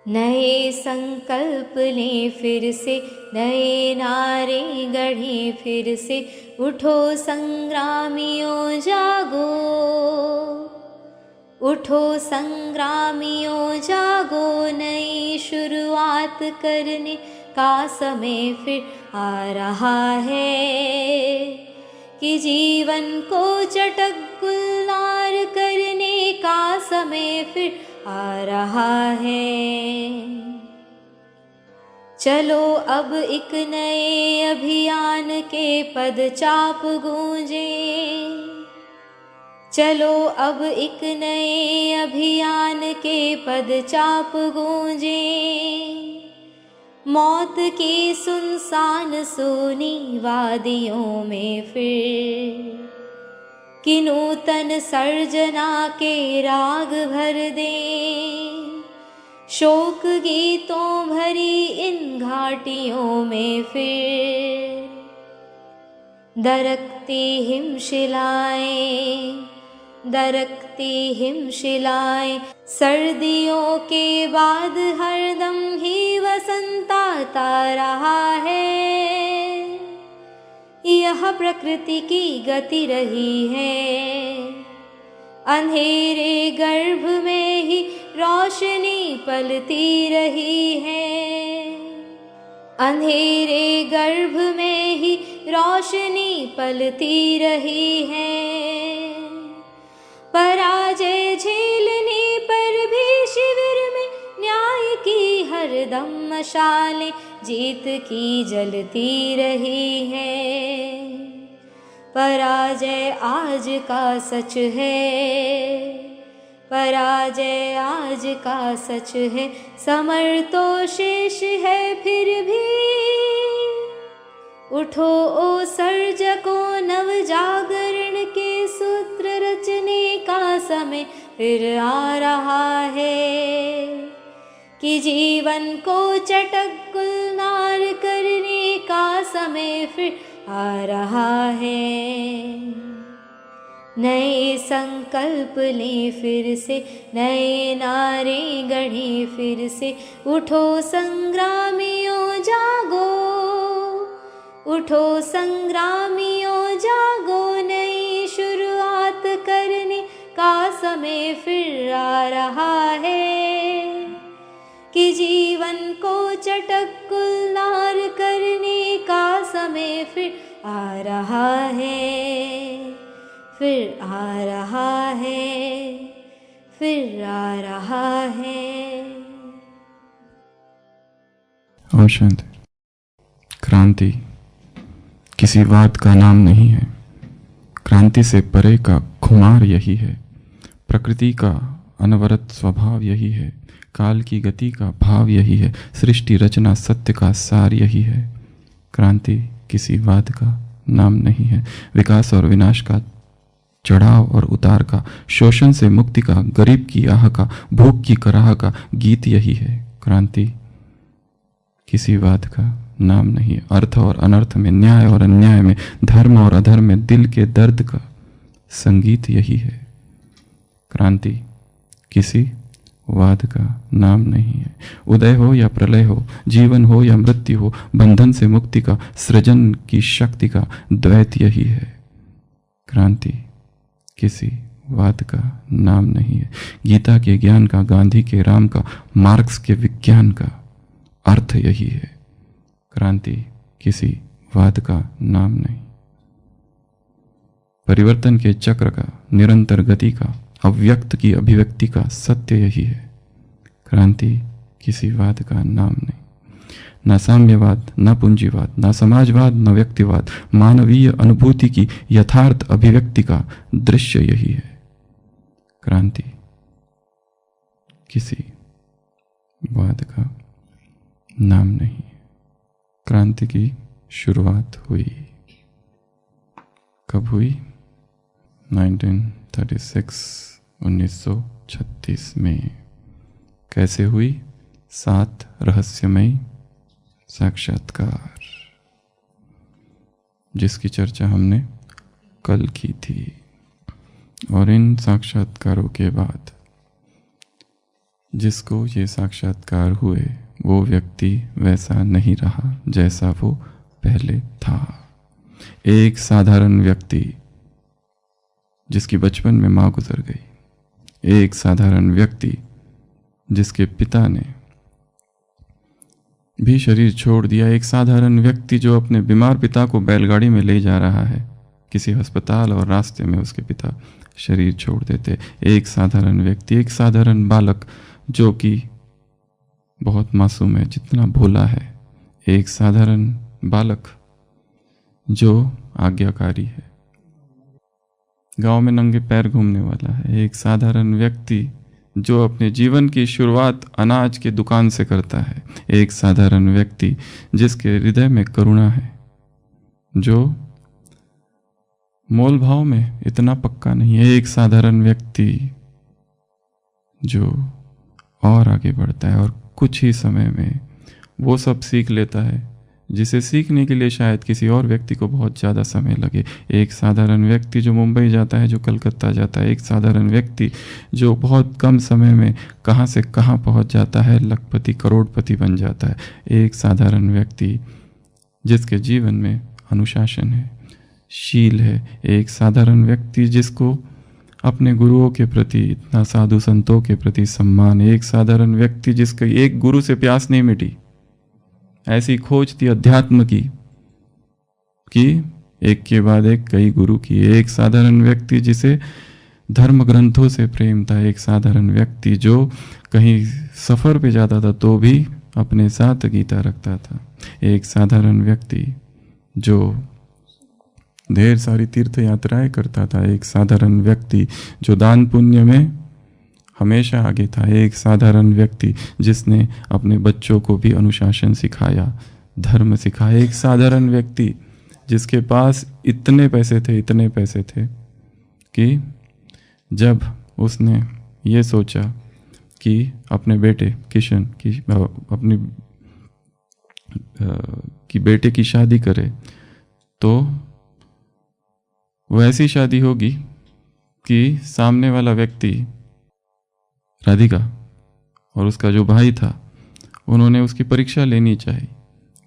नए संकल्प लें फिर से, नए नारे गढ़ें फिर से। उठो संग्रामियों जागो, उठो संग्रामियों जागो। नई शुरुआत करने का समय फिर आ रहा है, कि जीवन को चटक गुलजार करने का समय फिर आ रहा है। चलो अब एक नए अभियान के पदचाप गूंजे, चलो अब एक नए अभियान के पदचाप गूंजे। मौत की सुनसान सोनी वादियों में फिर कि नूतन सर्जना के राग भर दें। शोक गीतों भरी इन घाटियों में फिर दरकती हिमशिलाएं, दरकती हिमशिलाएं। सर्दियों के बाद हरदम ही वसंत आता रहा है। यह प्रकृति की गति रही है, अंधेरे गर्भ में ही रोशनी पलती रही है। अंधेरे गर्भ में ही रोशनी पलती रही है। पराजय झेलने पर भी शिविर में न्याय की हरदम मशालें जीत की जलती रही है। पराजय आज का सच है, पराजय आज का सच है। समर तो शेष है फिर भी, उठो ओ सर्जकों, नव जागरण के सूत्र रचने का समय फिर आ रहा है, कि जीवन को चटक गुलजार करने का समय फिर आ रहा है। नए संकल्प लें फिर से, नए नारे गढ़ें फिर से। उठो संग्रामियों जागो, उठो संग्रामियों जागो। नई शुरुआत करने का समय फिर आ रहा है, कि जीवन को चटक गुलजार करने का समय फिर आ रहा है, फिर आ रहा है, फिर आ रहा है। ओम शांति। क्रांति किसी वाद का नाम नहीं है, क्रांति से परे का खुमार यही है। प्रकृति का अनवरत स्वभाव यही है, काल की गति का भाव यही है, सृष्टि रचना सत्य का सार यही है। क्रांति किसी वाद का नाम नहीं है, विकास और विनाश का, चढ़ाव और उतार का, शोषण से मुक्ति का, गरीब की आह का, भूख की कराह का गीत यही है। क्रांति किसी वाद का नाम नहीं, अर्थ और अनर्थ में, न्याय और अन्याय में, धर्म और अधर्म में दिल के दर्द का संगीत यही है। क्रांति किसी वाद का नाम नहीं है। उदय हो या प्रलय हो, जीवन हो या मृत्यु हो, बंधन से मुक्ति का, सृजन की शक्ति का द्वैत यही है। क्रांति किसी वाद का नाम नहीं है। गीता के ज्ञान का, गांधी के राम का, मार्क्स के विज्ञान का अर्थ यही है। क्रांति किसी वाद का नाम नहीं। परिवर्तन के चक्र का, निरंतर गति का, अव्यक्त की अभिव्यक्ति का सत्य यही है। क्रांति किसी वाद का नाम नहीं। न साम्यवाद, न पूंजीवाद, न समाजवाद, न व्यक्तिवाद, मानवीय अनुभूति की यथार्थ अभिव्यक्ति का दृश्य यही है। क्रांति किसी वाद का नाम नहीं। क्रांति की शुरुआत हुई कब हुई? 1936 में। कैसे हुई? 7 रहस्यमय साक्षात्कार, जिसकी चर्चा हमने कल की थी। और इन साक्षात्कारों के बाद जिसको ये साक्षात्कार हुए वो व्यक्ति वैसा नहीं रहा जैसा वो पहले था। एक साधारण व्यक्ति जिसकी बचपन में माँ गुजर गई, एक साधारण व्यक्ति जिसके पिता ने भी शरीर छोड़ दिया, एक साधारण व्यक्ति जो अपने बीमार पिता को बैलगाड़ी में ले जा रहा है किसी अस्पताल और रास्ते में उसके पिता शरीर छोड़ देते। एक साधारण व्यक्ति, एक साधारण बालक जो कि बहुत मासूम है, जितना भोला है, एक साधारण बालक जो आज्ञाकारी है, गांव में नंगे पैर घूमने वाला है, एक साधारण व्यक्ति जो अपने जीवन की शुरुआत अनाज की दुकान से करता है, एक साधारण व्यक्ति जिसके हृदय में करुणा है, जो मोल भाव में इतना पक्का नहीं है, एक साधारण व्यक्ति जो और आगे बढ़ता है और कुछ ही समय में वो सब सीख लेता है जिसे सीखने के लिए शायद किसी और व्यक्ति को बहुत ज़्यादा समय लगे। एक साधारण व्यक्ति जो मुंबई जाता है, जो कलकत्ता जाता है, एक साधारण व्यक्ति जो बहुत कम समय में कहाँ से कहाँ पहुँच जाता है, लखपति करोड़पति बन जाता है। एक साधारण व्यक्ति जिसके जीवन में अनुशासन है, शील है, एक साधारण व्यक्ति जिसको अपने गुरुओं के प्रति इतना, साधु संतों के प्रति सम्मान, एक साधारण व्यक्ति जिसका एक गुरु से प्यास नहीं मिटी, ऐसी खोज थी अध्यात्म की कि एक के बाद एक कई गुरु की, एक साधारण व्यक्ति जिसे धर्म ग्रंथों से प्रेम था, एक साधारण व्यक्ति जो कहीं सफर पे जाता था तो भी अपने साथ गीता रखता था, एक साधारण व्यक्ति जो ढेर सारी तीर्थ यात्राएं करता था, एक साधारण व्यक्ति जो दान पुण्य में हमेशा आगे था, एक साधारण व्यक्ति जिसने अपने बच्चों को भी अनुशासन सिखाया, धर्म सिखाया, एक साधारण व्यक्ति जिसके पास इतने पैसे थे कि जब उसने ये सोचा कि अपने बेटे किशन की अपनी की बेटे की शादी करे तो वो ऐसी शादी होगी कि सामने वाला व्यक्ति राधिका और उसका जो भाई था उन्होंने उसकी परीक्षा लेनी चाहिए।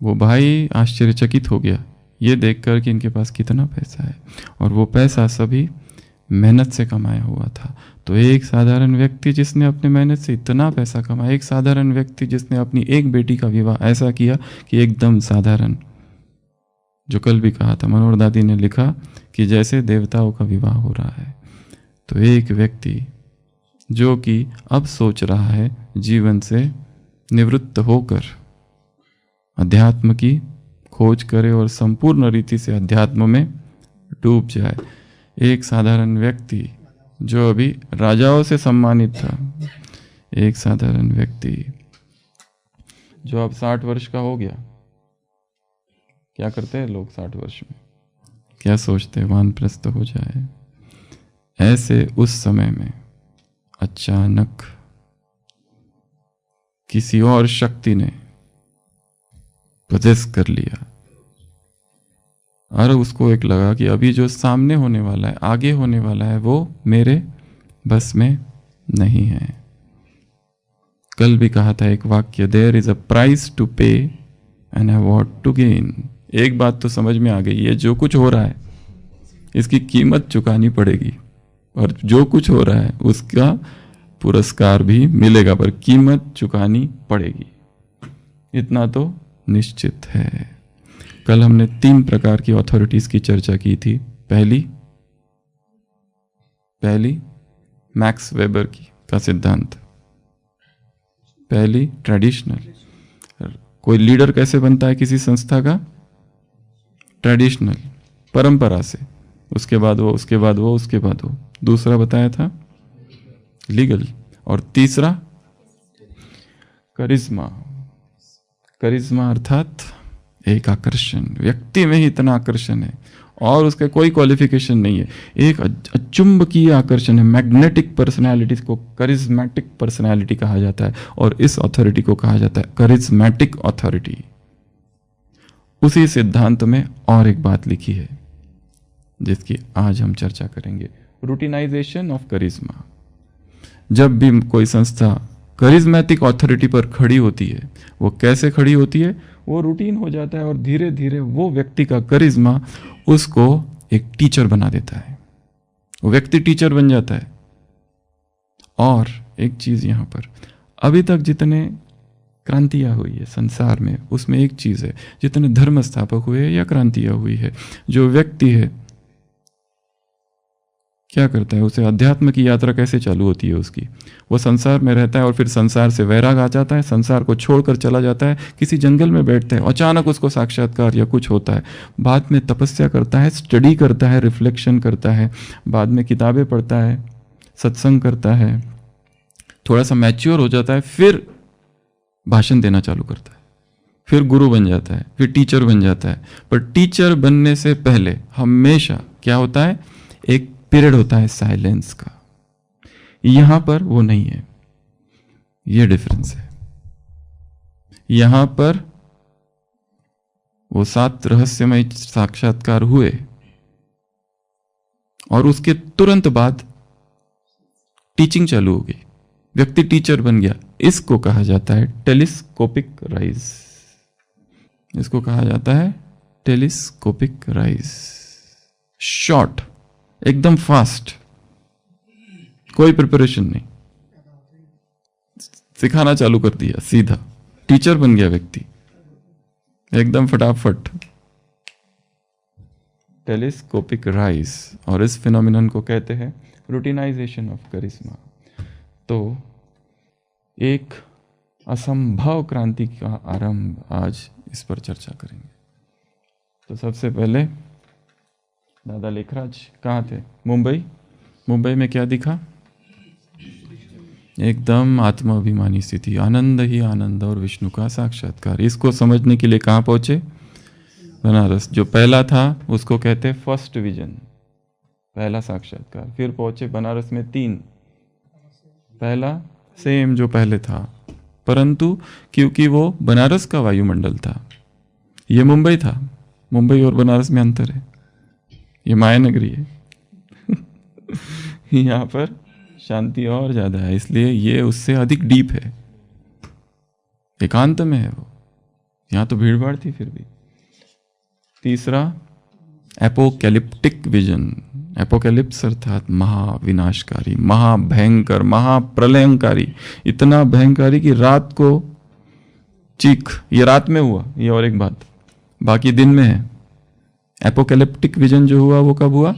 वो भाई आश्चर्यचकित हो गया ये देखकर कि इनके पास कितना पैसा है और वो पैसा सभी मेहनत से कमाया हुआ था। तो एक साधारण व्यक्ति जिसने अपने मेहनत से इतना पैसा कमाया, एक साधारण व्यक्ति जिसने अपनी एक बेटी का विवाह ऐसा किया कि एकदम साधारण, जो कल भी कहा था मनोहर दादी ने लिखा कि जैसे देवताओं का विवाह हो रहा है। तो एक व्यक्ति जो कि अब सोच रहा है जीवन से निवृत्त होकर अध्यात्म की खोज करे और संपूर्ण रीति से अध्यात्म में डूब जाए। एक साधारण व्यक्ति जो अभी राजाओं से सम्मानित था, एक साधारण व्यक्ति जो अब 60 वर्ष का हो गया। क्या करते हैं लोग 60 वर्ष में? क्या सोचते हैं? वानप्रस्थ हो जाए। ऐसे उस समय में अचानक किसी और शक्ति ने पोजेस कर लिया और उसको एक लगा कि अभी जो सामने होने वाला है, आगे होने वाला है, वो मेरे बस में नहीं है। कल भी कहा था एक वाक्य, there is a price to pay and award to gain. एक बात तो समझ में आ गई है, जो कुछ हो रहा है इसकी कीमत चुकानी पड़ेगी और जो कुछ हो रहा है उसका पुरस्कार भी मिलेगा, पर कीमत चुकानी पड़ेगी, इतना तो निश्चित है। कल हमने 3 प्रकार की अथॉरिटीज की चर्चा की थी। पहली मैक्स वेबर का सिद्धांत, पहली ट्रेडिशनल, कोई लीडर कैसे बनता है किसी संस्था का? ट्रेडिशनल, परंपरा से, उसके बाद वो, उसके बाद वो, उसके बाद वो। दूसरा बताया था लीगल, और तीसरा करिश्मा। करिश्मा अर्थात एक आकर्षण, व्यक्ति में ही इतना आकर्षण है और उसका कोई क्वालिफिकेशन नहीं है, एक अचुंबकीय आकर्षण है। मैग्नेटिक पर्सनैलिटीज को करिश्मेटिक पर्सनैलिटी कहा जाता है और इस अथॉरिटी को कहा जाता है करिश्मेटिक अथॉरिटी। उसी सिद्धांत में और एक बात लिखी है जिसकी आज हम चर्चा करेंगे, रूटिनाइजेशन ऑफ करिश्मा। जब भी कोई संस्था करिज्मेटिक ऑथोरिटी पर खड़ी होती है। वो कैसे खड़ी होती है? वो रूटीन हो जाता है और धीरे धीरे वो व्यक्ति का करिश्मा उसको एक टीचर बना देता है। वो व्यक्ति टीचर बन जाता है। और एक चीज यहां पर, अभी तक जितने क्रांतियां हुई है संसार में, उसमें एक चीज है, जितने धर्म स्थापक हुए या क्रांतियां हुई है, जो व्यक्ति है क्या करता है? उसे अध्यात्म की यात्रा कैसे चालू होती है उसकी? वो संसार में रहता है और फिर संसार से वैराग आ जाता है, संसार को छोड़कर चला जाता है, किसी जंगल में बैठता है, अचानक उसको साक्षात्कार या कुछ होता है, बाद में तपस्या करता है, स्टडी करता है, रिफ्लेक्शन करता है, बाद में किताबें पढ़ता है, सत्संग करता है, थोड़ा सा मैच्योर हो जाता है, फिर भाषण देना चालू करता है, फिर गुरु बन जाता है, फिर टीचर बन जाता है। पर टीचर बनने से पहले हमेशा क्या होता है? एक पीरियड होता है साइलेंस का। यहां पर वो नहीं है, ये डिफरेंस है। यहां पर वो 7 रहस्यमय साक्षात्कार हुए और उसके तुरंत बाद टीचिंग चालू हो गई, व्यक्ति टीचर बन गया। इसको कहा जाता है टेलीस्कोपिक राइज। इसको कहा जाता है टेलीस्कोपिक राइज। शॉर्ट, एकदम फास्ट, कोई प्रिपरेशन नहीं, सिखाना चालू कर दिया, सीधा टीचर बन गया व्यक्ति, एकदम फटाफट। Telescopic rise. और इस फिनोमिनन को कहते हैं रूटिनाइजेशन ऑफ करिश्मा। तो एक असंभव क्रांति का आरंभ, आज इस पर चर्चा करेंगे। तो सबसे पहले दादा लेखराज कहाँ थे? मुंबई। मुंबई में क्या दिखा? एकदम आत्माभिमानी स्थिति, आनंद ही आनंद और विष्णु का साक्षात्कार। इसको समझने के लिए कहाँ पहुंचे? बनारस। जो पहला था उसको कहते फर्स्ट विजन, पहला साक्षात्कार। फिर पहुंचे बनारस में 3, पहला सेम जो पहले था, परंतु क्योंकि वो बनारस का वायुमंडल था, ये मुंबई था, मुंबई और बनारस में अंतर है, ये माया नगरी है। यहाँ पर शांति और ज्यादा है, इसलिए ये उससे अधिक डीप है, एकांत में है वो। यहाँ तो भीड़ भाड़ थी फिर भी। तीसरा एपोकैलिप्टिक विजन। एपोकैलिप्स अर्थात महाविनाशकारी, महाभयंकर, महाप्रलयंकारी, इतना भयंकारी कि रात को चीख, ये रात में हुआ, ये और एक बात, बाकी दिन में है। एपोकैलिप्टिक विजन जो हुआ वो कब हुआ?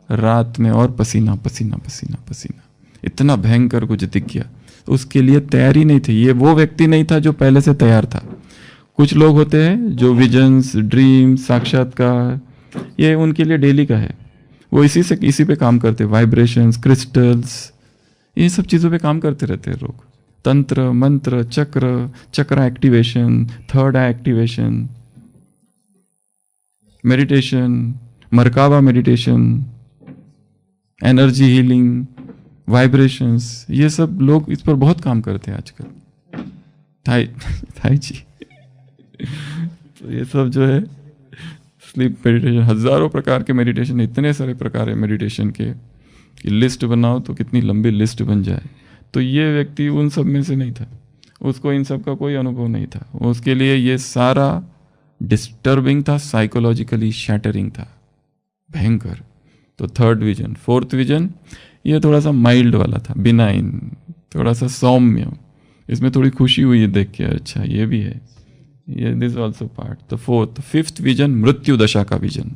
रात में, और पसीना पसीना पसीना पसीना, इतना भयंकर कुछ दिख गया। उसके लिए तैयारी नहीं थी, ये वो व्यक्ति नहीं था जो पहले से तैयार था। कुछ लोग होते हैं जो विजन्स, ड्रीम, साक्षात्कार, ये उनके लिए डेली का है, वो इसी पे काम करते, वाइब्रेशंस, क्रिस्टल्स, ये सब चीज़ों पे काम करते रहते हैं लोग। तंत्र, मंत्र, चक्र activation, third eye activation, meditation, Merkaba meditation, energy healing, vibrations, ये सब लोग इस पर बहुत काम करते हैं आजकल। थाई जी तो ये सब जो है स्लीप मेडिटेशन, हजारों प्रकार के मेडिटेशन, इतने सारे प्रकार है मेडिटेशन के कि लिस्ट बनाओ तो कितनी लंबी लिस्ट बन जाए। तो ये व्यक्ति उन सब में से नहीं था, उसको इन सब का कोई अनुभव नहीं था। उसके लिए ये सारा डिस्टर्बिंग था, साइकोलॉजिकली शैटरिंग था, भयंकर। तो थर्ड विजन। फोर्थ विजन ये थोड़ा सा माइल्ड वाला था, बिनाइन, थोड़ा सा सौम्य, इसमें थोड़ी खुशी हुई है देख के, अच्छा ये भी है, ये दिस ऑल्सो पार्ट। तो फोर्थ। फिफ्थ विजन मृत्यु दशा का विजन।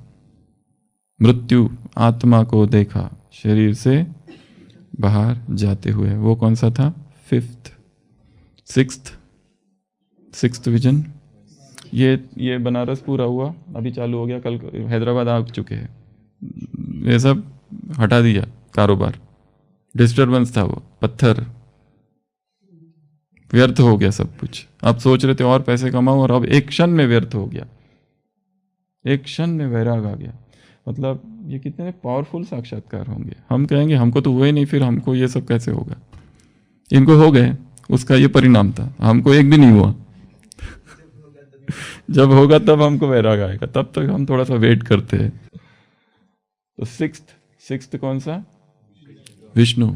मृत्यु, आत्मा को देखा शरीर से बाहर जाते हुए, वो कौन सा था? फिफ्थ। सिक्स्थ विजन, ये बनारस पूरा हुआ, अभी चालू हो गया, कल हैदराबाद आ चुके हैं, ये सब हटा दिया कारोबार, डिस्टर्बेंस था वो, पत्थर, व्यर्थ हो गया सब कुछ। अब सोच रहे थे और पैसे कमाओ, और अब एक क्षण में व्यर्थ हो गया, एक क्षण में वैराग आ गया। मतलब ये कितने पावरफुल साक्षात्कार होंगे। हम कहेंगे हमको तो हुए ही नहीं, फिर हमको ये सब कैसे होगा? इनको हो गए, उसका ये परिणाम था, हमको एक भी नहीं हुआ। जब होगा तब हमको वैराग आएगा, तब तक हम थोड़ा सा वेट करते हैं। तो सिक्स्थ कौन सा? विष्णु।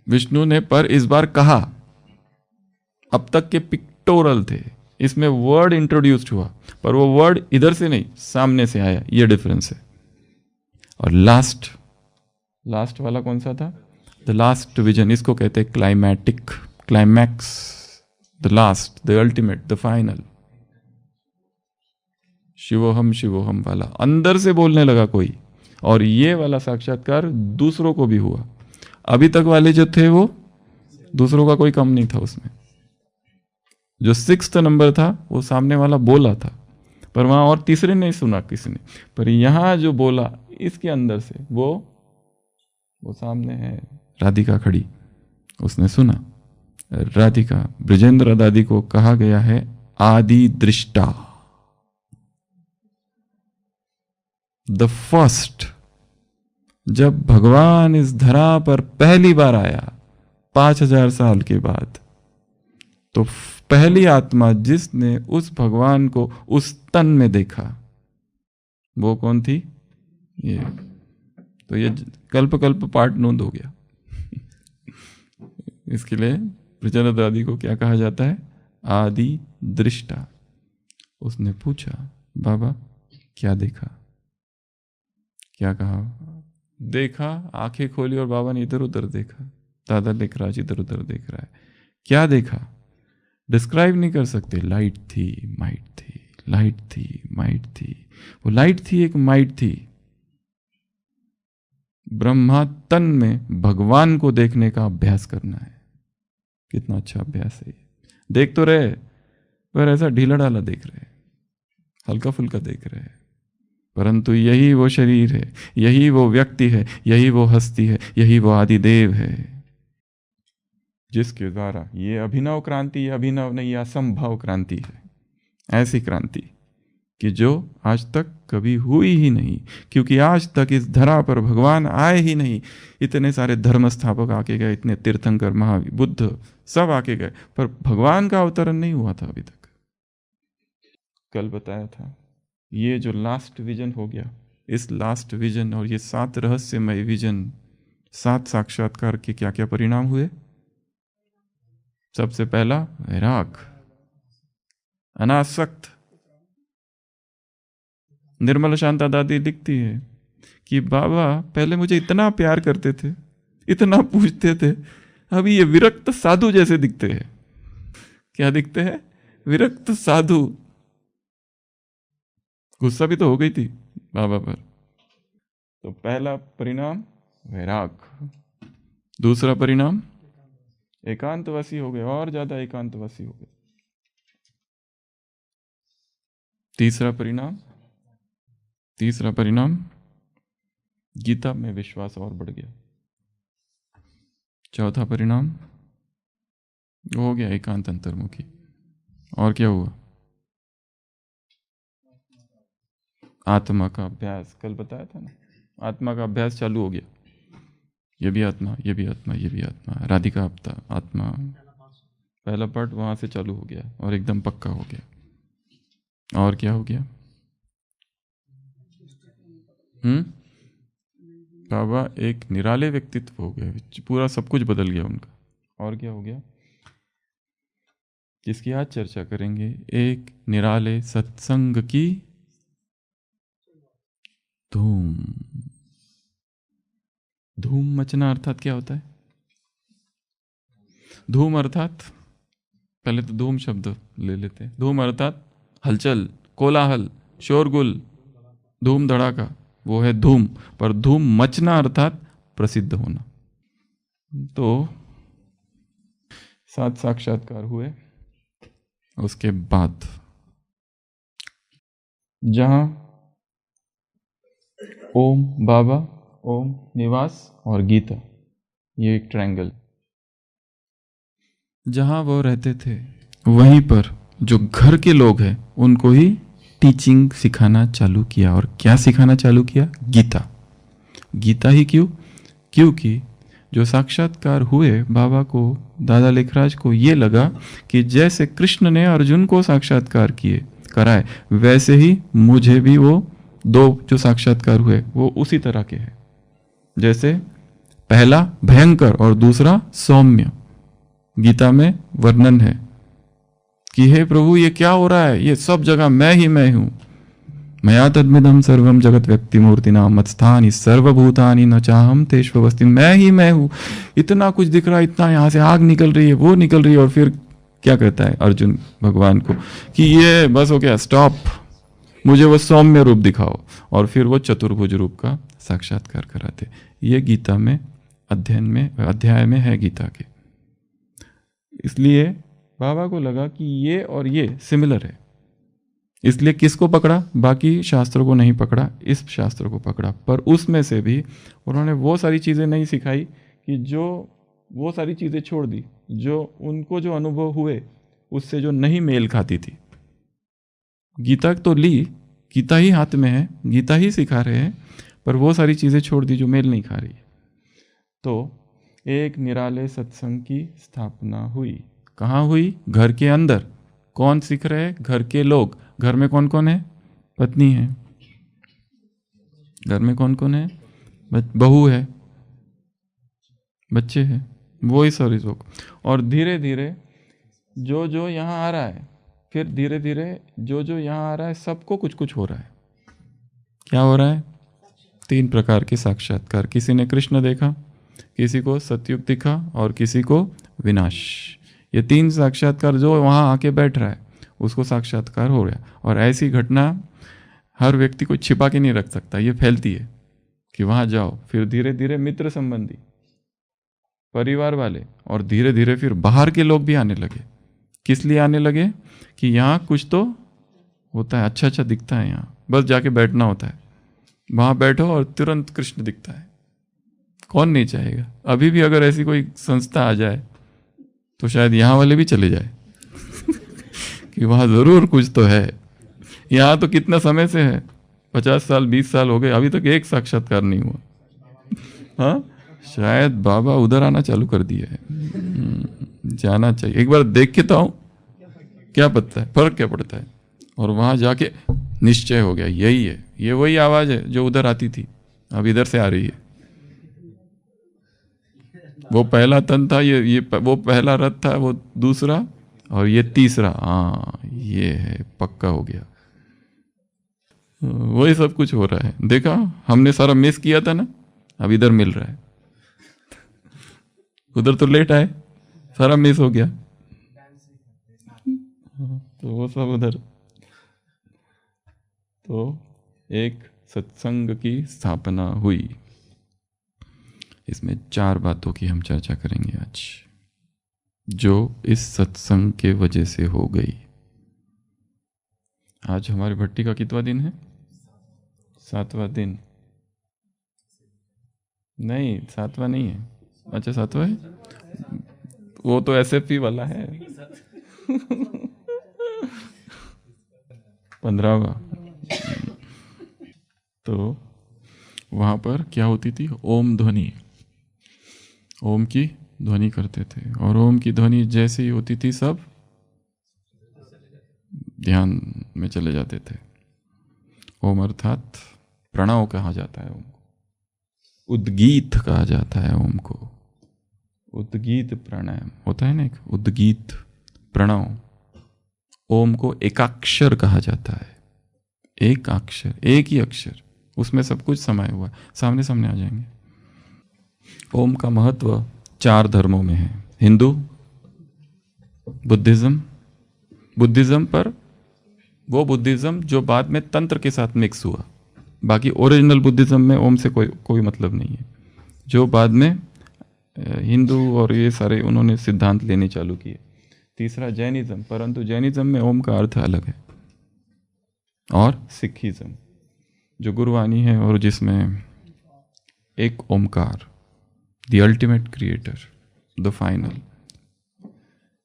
विष्णु ने पर इस बार कहा, अब तक के पिक्टोरल थे, इसमें वर्ड इंट्रोड्यूस्ड हुआ, पर वो वर्ड इधर से नहीं सामने से आया, ये डिफरेंस है। और लास्ट वाला कौन सा था? द लास्ट विजन, इसको कहते हैं climatic, climax, the last, the ultimate, the final. शिवोहम वाला अंदर से बोलने लगा कोई, और ये वाला साक्षात्कार दूसरों को भी हुआ। अभी तक वाले जो थे वो दूसरों का कोई कम नहीं था उसमें। जो 6th नंबर था वो सामने वाला बोला था, पर वहां और तीसरे नहीं सुना किसी ने, पर यहां जो बोला इसके अंदर से वो सामने है राधिका खड़ी, उसने सुना। राधिका, ब्रजेंद्र दादी को कहा गया है आदि दृष्टा, द फर्स्ट। जब भगवान इस धरा पर पहली बार आया 5000 साल के बाद, तो पहली आत्मा जिसने उस भगवान को उस तन में देखा वो कौन थी? ये। तो ये कल्प कल्प पार्ट नोंद हो गया। इसके लिए ब्रजेंद्र दादी को क्या कहा जाता है? आदि दृष्टा। उसने पूछा, बाबा क्या देखा? क्या कहा? देखा, आंखें खोली और बाबा ने इधर उधर देखा। दादा लेखराज इधर उधर देख रहा है। क्या देखा? डिस्क्राइब नहीं कर सकते। लाइट थी, माइट थी, लाइट थी, माइट थी। वो लाइट थी, एक माइट थी। ब्रह्मा तन में भगवान को देखने का अभ्यास करना है। कितना अच्छा अभ्यास है। देख तो रहे, पर ऐसा ढीला ढाला देख रहे, हल्का फुल्का देख रहे, परंतु यही वो शरीर है, यही वो व्यक्ति है, यही वो हस्ती है, यही वो आदिदेव है, जिसके द्वारा ये अभिनव क्रांति, ये अभिनव नहीं, ये असंभव क्रांति है। ऐसी क्रांति कि जो आज तक कभी हुई ही नहीं, क्योंकि आज तक इस धरा पर भगवान आए ही नहीं। इतने सारे धर्म स्थापक आके गए, इतने तीर्थंकर, महावीर, बुद्ध सब आके गए, पर भगवान का अवतरण नहीं हुआ था अभी तक। कल बताया था ये जो लास्ट विजन हो गया, इस लास्ट विजन और ये 7 रहस्यमय विजन, 7 साक्षात्कार के क्या क्या परिणाम हुए? सबसे पहला वैराग, अनासक्त। निर्मल शांता दादी लिखती है कि बाबा पहले मुझे इतना प्यार करते थे, इतना पूछते थे, अभी ये विरक्त साधु जैसे दिखते हैं। क्या दिखते हैं? विरक्त साधु। गुस्सा भी तो हो गई थी बाबा पर। तो पहला परिणाम वैराग, दूसरा परिणाम एकांतवासी हो गए, और ज्यादा एकांतवासी हो गए। तीसरा परिणाम गीता में विश्वास और बढ़ गया। चौथा परिणाम हो गया एकांत अंतर्मुखी। और क्या हुआ? आत्मा का अभ्यास, कल बताया था ना, आत्मा का अभ्यास चालू हो गया। ये भी आत्मा, ये भी आत्मा, ये भी आत्मा। राधिका आत्मा, पहला पार्ट वहां से चालू हो गया और एकदम पक्का हो गया। और क्या हो गया? बाबा एक निराले व्यक्तित्व हो गए, पूरा सब कुछ बदल गया उनका। और क्या हो गया, जिसकी आज चर्चा करेंगे? एक निराले सत्संग की धूम। धूम मचना अर्थात क्या होता है? धूम अर्थात, पहले तो धूम शब्द ले लेते हैं। धूम अर्थात हलचल, कोलाहल, शोरगुल, धूम धड़ाका, वो है धूम। पर धूम मचना अर्थात प्रसिद्ध होना। तो 7 साक्षात्कार हुए। उसके बाद जहां ओम बाबा, ओम निवास और गीता, ये एक ट्रायंगल, जहां वो रहते थे वहीं पर जो घर के लोग हैं उनको ही टीचिंग सिखाना चालू किया। और क्या सिखाना चालू किया? गीता। गीता ही क्यों? क्योंकि जो साक्षात्कार हुए बाबा को, दादा लेखराज को ये लगा कि जैसे कृष्ण ने अर्जुन को साक्षात्कार कराए, वैसे ही मुझे भी वो 2 जो साक्षात्कार हुए वो उसी तरह के हैं। जैसे पहला भयंकर और दूसरा सौम्य, गीता में वर्णन है कि हे प्रभु ये क्या हो रहा है, ये सब जगह मैं ही मैं हूं। मया तद्मिदं सर्वम जगत व्यक्ति मूर्ति नाम मत्स्थानि सर्वभूतानि न चाहम तेष्वस्थि। मैं ही मैं हूं, इतना कुछ दिख रहा है, इतना यहां से आग निकल रही है, वो निकल रही है। और फिर क्या कहता है अर्जुन भगवान को कि ये बस हो गया, स्टॉप, मुझे वो सौम्य रूप दिखाओ। और फिर वो चतुर्भुज रूप का साक्षात्कार कराते। ये गीता में अध्याय में है गीता के। इसलिए बाबा को लगा कि ये और ये सिमिलर है, इसलिए किसको पकड़ा, बाकी शास्त्रों को नहीं पकड़ा, इस शास्त्र को पकड़ा। पर उसमें से भी उन्होंने वो सारी चीज़ें नहीं सिखाई कि जो वो सारी चीज़ें छोड़ दी जो उनको जो अनुभव हुए उससे जो नहीं मेल खाती थी। गीता तो ली, गीता ही हाथ में है, गीता ही सिखा रहे हैं, पर वो सारी चीज़ें छोड़ दी जो मेल नहीं खा रही। तो एक निराले सत्संग की स्थापना हुई। कहाँ हुई? घर के अंदर। कौन सीख रहे हैं? घर के लोग। घर में कौन कौन है? पत्नी है, घर में कौन कौन है? बहू है, बच्चे हैं, वही सारी लोग। और धीरे धीरे जो जो यहाँ आ रहा है, फिर धीरे धीरे जो जो यहाँ आ रहा है सबको कुछ कुछ हो रहा है। क्या हो रहा है? 3 प्रकार के साक्षात्कार। किसी ने कृष्ण देखा, किसी को सतयुग दिखा और किसी को विनाश। ये 3 साक्षात्कार जो वहाँ आके बैठ रहा है उसको साक्षात्कार हो गया। और ऐसी घटना हर व्यक्ति को छिपा के नहीं रख सकता, ये फैलती है कि वहाँ जाओ। फिर धीरे धीरे मित्र संबंधी, परिवार वाले, और धीरे धीरे फिर बाहर के लोग भी आने लगे। किस लिए आने लगे? कि यहाँ कुछ तो होता है, अच्छा अच्छा दिखता है, यहाँ बस जाके बैठना होता है। वहाँ बैठो और तुरंत कृष्ण दिखता है। कौन नहीं चाहेगा? अभी भी अगर ऐसी कोई संस्था आ जाए तो शायद यहाँ वाले भी चले जाए कि वहाँ ज़रूर कुछ तो है। यहाँ तो कितना समय से है, 50 साल 20 साल हो गए, अभी तक एक साक्षात्कार नहीं हुआ। हाँ, शायद बाबा उधर आना चालू कर दिया है। जाना चाहिए, एक बार देख के तो आऊं, क्या पता है, फर्क क्या पड़ता है। और वहां जाके निश्चय हो गया, यही है, ये वही आवाज है जो उधर आती थी, अब इधर से आ रही है। वो पहला तन था, ये वो पहला रथ था, वो दूसरा, और ये तीसरा। हाँ, ये है, पक्का हो गया। वही सब कुछ हो रहा है। देखा, हमने सारा मिस किया था ना, अब इधर मिल रहा है। उधर तो लेट आए, सारा मिस हो गया, तो वो सब उधर। तो एक सत्संग की स्थापना हुई। इसमें 4 बातों की हम चर्चा करेंगे आज, जो इस सत्संग के वजह से हो गई। आज हमारी भट्टी का कितवा दिन है? 7वां दिन। नहीं, 7वां नहीं है। अच्छा, 7वां है, वो तो SFP वाला है। 15वां। तो वहाँ पर क्या होती थी? ओम ध्वनि, ओम की ध्वनि करते थे। और ओम की ध्वनि जैसे ही होती थी सब ध्यान में चले जाते थे। ओम अर्थात प्रणव कहा जाता है, ओम को उद्गीत कहा जाता है। ओम को उद्गीत प्राणायाम होता है ना, एक उद्गीत प्रणव। ओम को एकाक्षर कहा जाता है। एक अक्षर, एक ही अक्षर, उसमें सब कुछ समाया हुआ है। सामने सामने आ जाएंगे। ओम का महत्व 4 धर्मों में है। हिंदू, बुद्धिज्म पर वो बुद्धिज्म जो बाद में तंत्र के साथ मिक्स हुआ। बाकी ओरिजिनल बुद्धिज्म में ओम से कोई मतलब नहीं है। जो बाद में हिंदू और ये सारे उन्होंने सिद्धांत लेने चालू किए। तीसरा जैनिज्म, परंतु जैनिज्म में ओम का अर्थ अलग है। और सिखिज्म जो गुरुवाणी है और जिसमें एक Omkar, the ultimate creator, the final,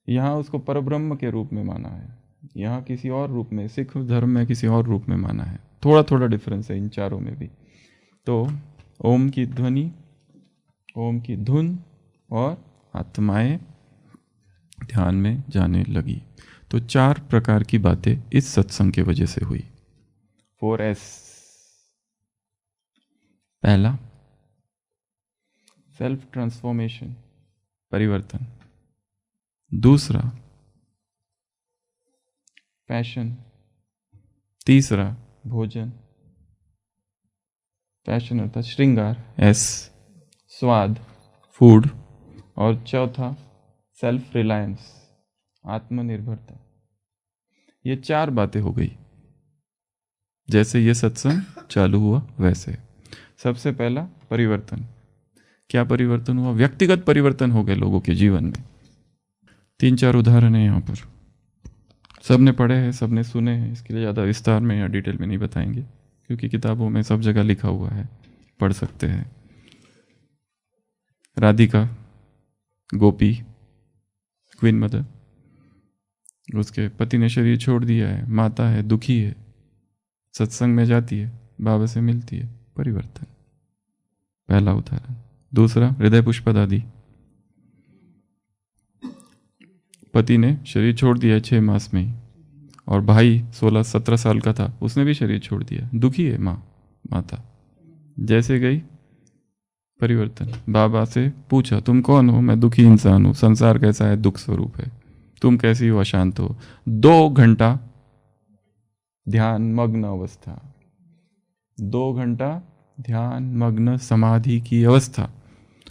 यहाँ उसको परब्रह्म के रूप में माना है, यहाँ किसी और रूप में, सिख धर्म में किसी और रूप में माना है। थोड़ा थोड़ा डिफरेंस है इन चारों में भी। तो ओम की ध्वनि, ओम की धुन और आत्माएं ध्यान में जाने लगी। तो 4 प्रकार की बातें इस सत्संग के वजह से हुई। 4S। पहला, सेल्फ ट्रांसफॉर्मेशन, परिवर्तन। दूसरा, पैशन, तीसरा भोजन, पैशन अर्थात श्रृंगार, एस, स्वाद, फूड, और चौथा सेल्फ रिलायंस, आत्मनिर्भरता। ये 4 बातें हो गई। जैसे ये सत्संग चालू हुआ वैसे सबसे पहला परिवर्तन। क्या परिवर्तन हुआ? व्यक्तिगत परिवर्तन हो गए लोगों के जीवन में। 3-4 उदाहरण है यहाँ पर, सबने पढ़े हैं, सबने सुने हैं, इसके लिए ज़्यादा विस्तार में या डिटेल में नहीं बताएंगे क्योंकि किताबों में सब जगह लिखा हुआ है, पढ़ सकते हैं। राधिका, गोपी, क्वीन मदर, उसके पति ने शरीर छोड़ दिया है, माता है, दुखी है, सत्संग में जाती है, बाबा से मिलती है, परिवर्तन, पहला उदाहरण। दूसरा हृदय पुष्पद आदि, पति ने शरीर छोड़ दिया 6 मास में ही, और भाई 16-17 साल का था, उसने भी शरीर छोड़ दिया, दुखी है माता, जैसे गई परिवर्तन। बाबा से पूछा तुम कौन हो? मैं दुखी इंसान हूं, संसार कैसा है? दुख स्वरूप है। तुम कैसी हो? अशांत हो। 2 घंटा ध्यान मग्न अवस्था, 2 घंटा ध्यान मग्न समाधि की अवस्था।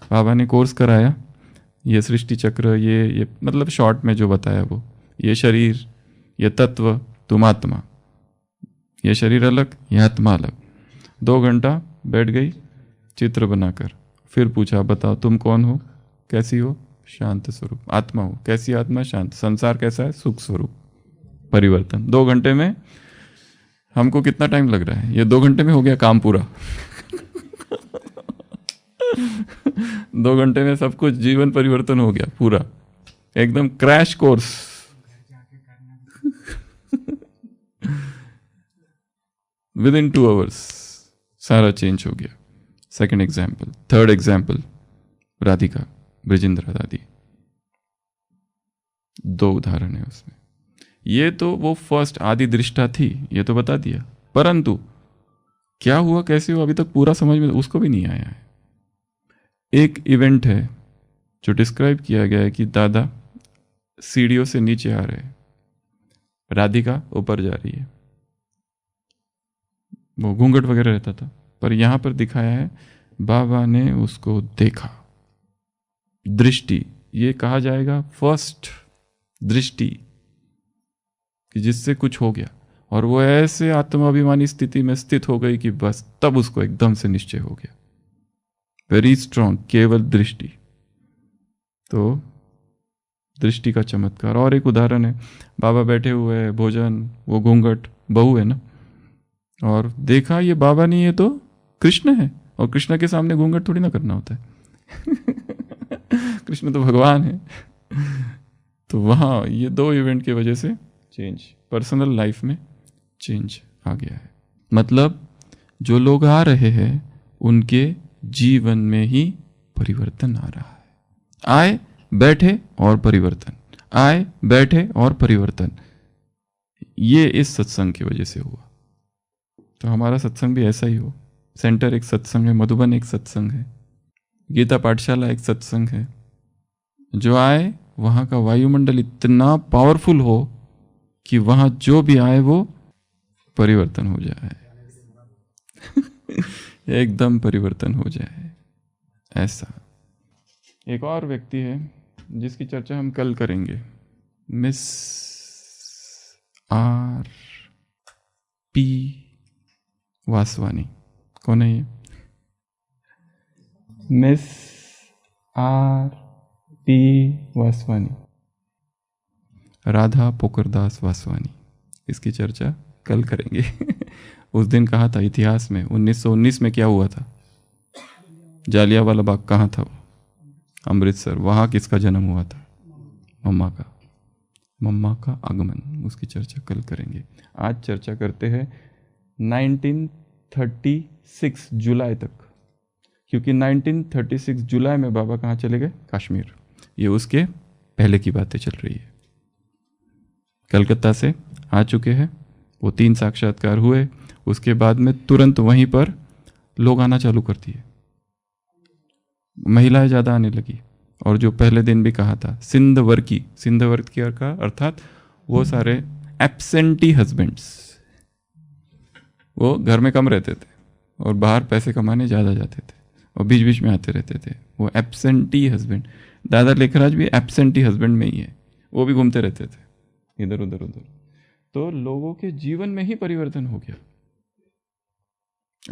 बाबा ने कोर्स कराया, ये सृष्टि चक्र, ये मतलब शॉर्ट में जो बताया वो, ये शरीर, ये तत्व, तुम आत्मा, ये शरीर अलग, ये आत्मा अलग। 2 घंटा बैठ गई चित्र बनाकर, फिर पूछा बताओ तुम कौन हो, कैसी हो? शांत स्वरूप आत्मा हो। कैसी आत्मा? शांत। संसार कैसा है? सुख स्वरूप। परिवर्तन 2 घंटे में। हमको कितना टाइम लग रहा है? ये 2 घंटे में हो गया काम पूरा। 2 घंटे में सब कुछ, जीवन परिवर्तन हो गया पूरा, एकदम crash course. With in 2 hours सारा चेंज हो गया। Second example. Third example, Radhika, Brajendra दादी, 2 उदाहरण है उसमें। ये तो वो फर्स्ट आदि दृष्टा थी, ये तो बता दिया, परंतु क्या हुआ, कैसे हुआ, अभी तक पूरा समझ में उसको भी नहीं आया है। एक इवेंट है जो डिस्क्राइब किया गया है कि दादा सीढ़ियों से नीचे आ रहे हैं, राधिका ऊपर जा रही है। वो घूंघट वगैरह रहता था, पर यहां पर दिखाया है बाबा ने उसको देखा। दृष्टि, ये कहा जाएगा फर्स्ट दृष्टि, कि जिससे कुछ हो गया और वो ऐसे आत्माभिमानी स्थिति में स्थित हो गई कि बस तब उसको एकदम से निश्चय हो गया। वेरी स्ट्रांग, केवल दृष्टि। तो दृष्टि का चमत्कार। और एक उदाहरण है, बाबा बैठे हुए हैं, भोजन, वो घूंघट, बहू है ना, और देखा ये बाबा नहीं, ये तो कृष्ण है, और कृष्ण के सामने घूंघट थोड़ी ना करना होता है। कृष्ण तो भगवान है। तो वहाँ ये 2 इवेंट की वजह से चेंज, पर्सनल लाइफ में चेंज आ गया है। मतलब जो लोग आ रहे हैं उनके जीवन में ही परिवर्तन आ रहा है। आए, बैठे और परिवर्तन, आए, बैठे और परिवर्तन। ये इस सत्संग की वजह से हुआ। तो हमारा सत्संग भी ऐसा ही हो। सेंटर एक सत्संग है, मधुबन एक सत्संग है, गीता पाठशाला एक सत्संग है। जो आए वहाँ का वायुमंडल इतना पावरफुल हो कि वहाँ जो भी आए वो परिवर्तन हो जाए। एकदम परिवर्तन हो जाए ऐसा। एक और व्यक्ति है जिसकी चर्चा हम कल करेंगे, मिस R P वासवानी। कौन है ये? Miss R P Vaswani, Radha Pokardas Vaswani. इसकी चर्चा कल करेंगे। उस दिन कहा था इतिहास में, 1919 में क्या हुआ था, जालियांवाला बाग कहाँ था वो? अमृतसर। वहाँ किसका जन्म हुआ था? मम्मा का आगमन। उसकी चर्चा कल करेंगे। आज चर्चा करते हैं 1936 जुलाई तक, क्योंकि 1936 जुलाई में बाबा कहाँ चले गए? कश्मीर। ये उसके पहले की बातें चल रही है। कलकत्ता से आ चुके हैं, वो 3 साक्षात्कार हुए, उसके बाद में तुरंत वहीं पर लोग आना चालू कर दिए, महिलाएं ज़्यादा आने लगी। और जो पहले दिन भी कहा था सिंधवर्की का अर्थात वो सारे एब्सेंटी हस्बैंड्स। वो घर में कम रहते थे और बाहर पैसे कमाने ज़्यादा जाते थे और बीच बीच में आते रहते थे, वो एब्सेंटी हस्बैंड। दादा लेखराज भी एब्सेंटी हस्बैंड में ही है, वो भी घूमते रहते थे इधर उधर उधर। तो लोगों के जीवन में ही परिवर्तन हो गया,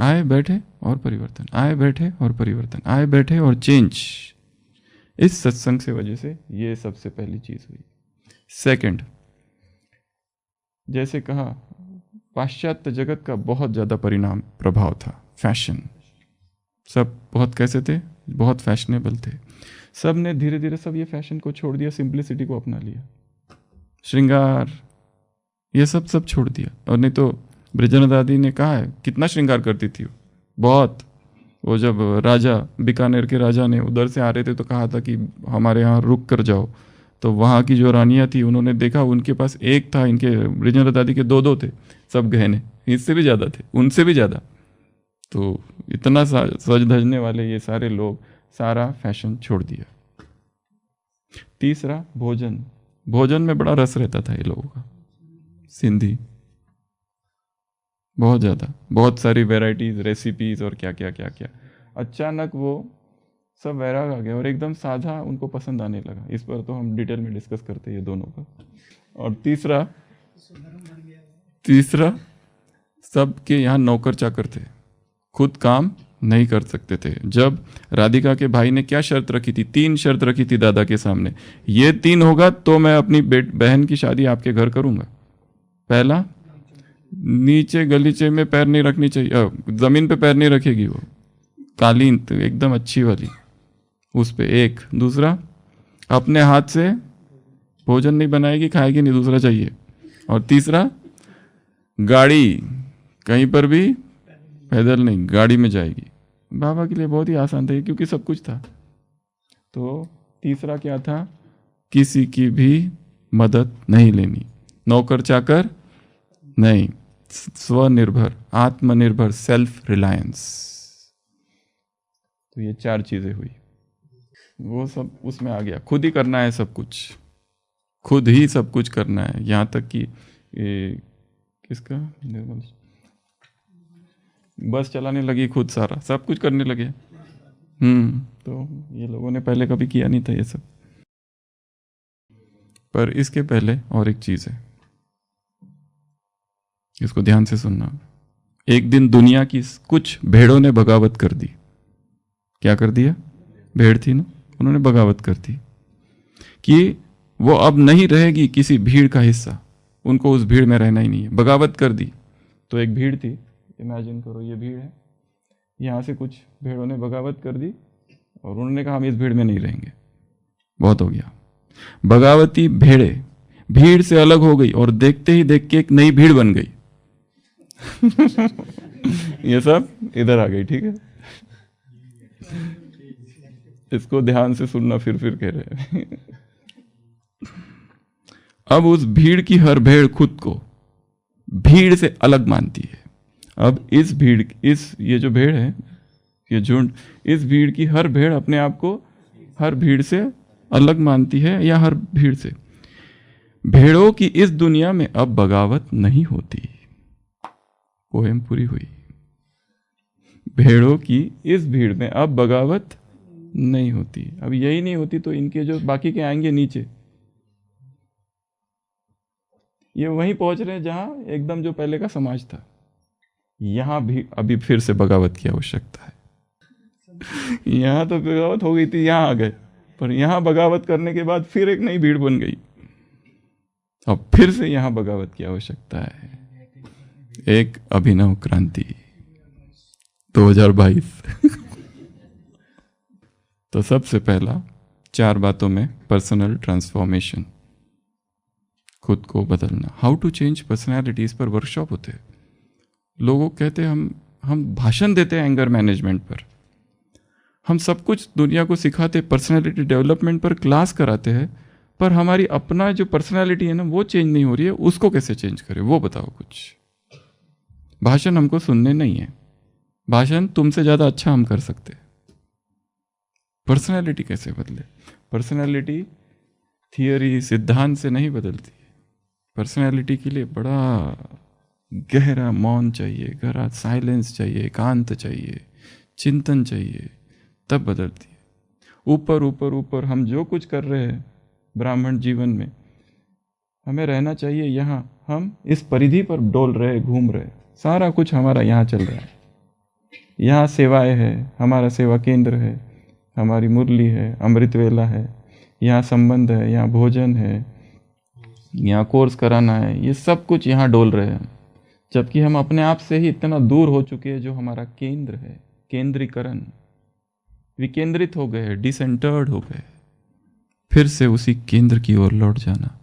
आए बैठे और परिवर्तन, आए बैठे और परिवर्तन, आए बैठे और चेंज। इस सत्संग से वजह से ये सबसे पहली चीज हुई। सेकंड, जैसे कहा पाश्चात्य जगत का बहुत ज्यादा परिणाम प्रभाव था, फैशन। सब बहुत कैसे थे, बहुत फैशनेबल थे। सब ने धीरे धीरे सब ये फैशन को छोड़ दिया, सिंप्लिसिटी को अपना लिया, श्रृंगार ये सब छोड़ दिया। और नहीं तो ब्रिजेंद्र दादी ने कहा है कितना श्रृंगार करती थी वो, बहुत। वो जब राजा, बीकानेर के राजा ने उधर से आ रहे थे तो कहा था कि हमारे यहाँ रुक कर जाओ, तो वहाँ की जो रानियाँ थी उन्होंने देखा उनके पास एक था, इनके ब्रिजेंद्र दादी के दो थे, सब गहने इससे भी ज़्यादा थे, उनसे भी ज़्यादा। तो इतना सज धजने वाले ये सारे लोग सारा फैशन छोड़ दिया। तीसरा, भोजन। भोजन में बड़ा रस रहता था ये लोगों का, सिंधी, बहुत ज़्यादा, बहुत सारी वैरायटीज, रेसिपीज और क्या क्या क्या क्या। अचानक वो सब वैराग आ गया और एकदम साधा उनको पसंद आने लगा। इस पर तो हम डिटेल में डिस्कस करते हैं ये दोनों का। और तीसरा सबके यहाँ नौकर चाकर थे, खुद काम नहीं कर सकते थे। जब राधिका के भाई ने क्या शर्त रखी थी, 3 शर्त रखी थी दादा के सामने, ये 3 होगा तो मैं अपनी बहन की शादी आपके घर करूंगा। पहला, नीचे गलीचे में पैर नहीं रखनी चाहिए, जमीन पे पैर नहीं रखेगी वो, कालीन तो एकदम अच्छी वाली उस पे, एक। दूसरा, अपने हाथ से भोजन नहीं बनाएगी, खाएगी नहीं, दूसरा चाहिए। और तीसरा, गाड़ी कहीं पर भी पैदल नहीं, गाड़ी में जाएगी। बाबा के लिए बहुत ही आसान था क्योंकि सब कुछ था। तो तीसरा क्या था, किसी की भी मदद नहीं लेनी, नौकर चाकर नहीं, स्वनिर्भर, आत्मनिर्भर, सेल्फ रिलायंस। तो ये 4 चीजें हुई, वो सब उसमें आ गया। खुद ही करना है सब कुछ, खुद ही सब कुछ करना है। यहाँ तक कि किसका निर्मल बस चलाने लगी, खुद सारा सब कुछ करने लगे। तो ये लोगों ने पहले कभी किया नहीं था ये सब। पर इसके पहले और एक चीज है, इसको ध्यान से सुनना। एक दिन दुनिया की कुछ भेड़ों ने बगावत कर दी। क्या कर दिया, भेड़ थी ना, उन्होंने बगावत कर दी कि वो अब नहीं रहेगी किसी भीड़ का हिस्सा, उनको उस भीड़ में रहना ही नहीं है, बगावत कर दी। तो एक भीड़ थी, इमेजिन करो ये भीड़ है, यहाँ से कुछ भेड़ों ने बगावत कर दी और उन्होंने कहा हम इस भीड़ में नहीं रहेंगे, बहुत हो गया। बगावती भेड़े भीड़ से अलग हो गई और देखते ही देख के एक नई भीड़ बन गई। ये सब इधर आ गई, ठीक है। इसको ध्यान से सुनना, फिर कह रहे हैं। अब उस भीड़ की हर भेड़ खुद को भीड़ से अलग मानती है। अब इस भीड़, ये जो भेड़ है, ये झुंड, इस भीड़ की हर भेड़ अपने आप को हर भीड़ से अलग मानती है, या हर भीड़ से। भेड़ों की इस दुनिया में अब बगावत नहीं होती। पोएम पूरी हुई। भेड़ों की इस भीड़ में अब बगावत नहीं होती। अब यही नहीं होती तो इनके जो बाकी के आएंगे नीचे, ये वहीं पहुंच रहे हैं जहां एकदम जो पहले का समाज था। यहां भी अभी फिर से बगावत की आवश्यकता है। यहां तो बगावत हो गई थी, यहां आ गए, पर यहां बगावत करने के बाद फिर एक नई भीड़ बन गई। अब फिर से यहां बगावत की आवश्यकता है। एक अभिनव क्रांति 2022। तो सबसे पहला 4 बातों में पर्सनल ट्रांसफॉर्मेशन, खुद को बदलना। हाउ टू चेंज पर्सनैलिटी, इस पर वर्कशॉप होते हैं। लोगों कहते हैं हम भाषण देते हैं एंगर मैनेजमेंट पर, हम सब कुछ दुनिया को सिखाते, पर्सनैलिटी डेवलपमेंट पर क्लास कराते हैं, पर हमारी अपना जो पर्सनैलिटी है ना वो चेंज नहीं हो रही है। उसको कैसे चेंज करें वो बताओ कुछ। भाषण हमको सुनने नहीं है, भाषण तुमसे ज़्यादा अच्छा हम कर सकते हैं। पर्सनैलिटी कैसे बदले? पर्सनैलिटी थियरी, सिद्धांत से नहीं बदलती है, पर्सनैलिटी के लिए बड़ा गहरा मौन चाहिए, गहरा साइलेंस चाहिए, एकांत चाहिए, चिंतन चाहिए, तब बदलती है। ऊपर ऊपर ऊपर हम जो कुछ कर रहे हैं ब्राह्मण जीवन में, हमें रहना चाहिए यहाँ, हम इस परिधि पर डोल रहे, घूम रहे, सारा कुछ हमारा यहाँ चल रहा है। यहाँ सेवाएं है, हमारा सेवा केंद्र है, हमारी मुरली है, अमृत वेला है, यहाँ संबंध है, यहाँ भोजन है, यहाँ कोर्स कराना है, ये सब कुछ यहाँ डोल रहे हैं। जबकि हम अपने आप से ही इतना दूर हो चुके हैं, जो हमारा केंद्र है, केंद्रीकरण, विकेंद्रित हो गए, डिसेंटर्ड हो गए। फिर से उसी केंद्र की ओर लौट जाना,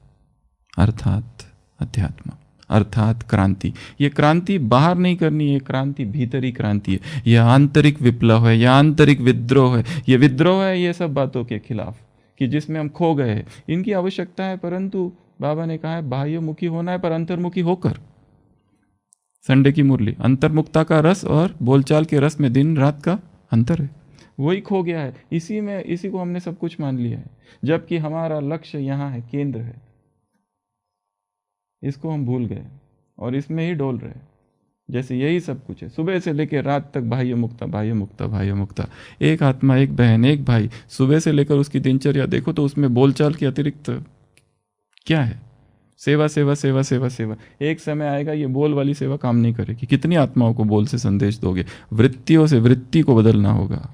अर्थात अध्यात्म, अर्थात क्रांति। ये क्रांति बाहर नहीं करनी है, क्रांति भीतरी क्रांति है। यह आंतरिक विप्लव है, यह आंतरिक विद्रोह है। यह विद्रोह है ये सब बातों के खिलाफ कि जिसमें हम खो गए। इनकी आवश्यकता है, परंतु बाबा ने कहा है बाह्यमुखी होना है, पर अंतर्मुखी होकर। संडे की मुरली, अंतर्मुखता का रस और बोलचाल के रस में दिन रात का अंतर है, वही खो गया है। इसी को हमने सब कुछ मान लिया है, जबकि हमारा लक्ष्य यहाँ है, केंद्र है। इसको हम भूल गए और इसमें ही डोल रहे, जैसे यही सब कुछ है। सुबह से लेकर रात तक बाह्य मुक्ता, बाह्य मुक्ता, बाह्य मुक्ता। एक आत्मा, एक बहन, एक भाई। सुबह से लेकर उसकी दिनचर्या देखो तो उसमें बोलचाल के अतिरिक्त क्या है? सेवा, सेवा, सेवा, सेवा, सेवा। एक समय आएगा ये बोल वाली सेवा काम नहीं करेगी। कितनी आत्माओं को बोल से संदेश दोगे? वृत्तियों से वृत्ति को बदलना होगा।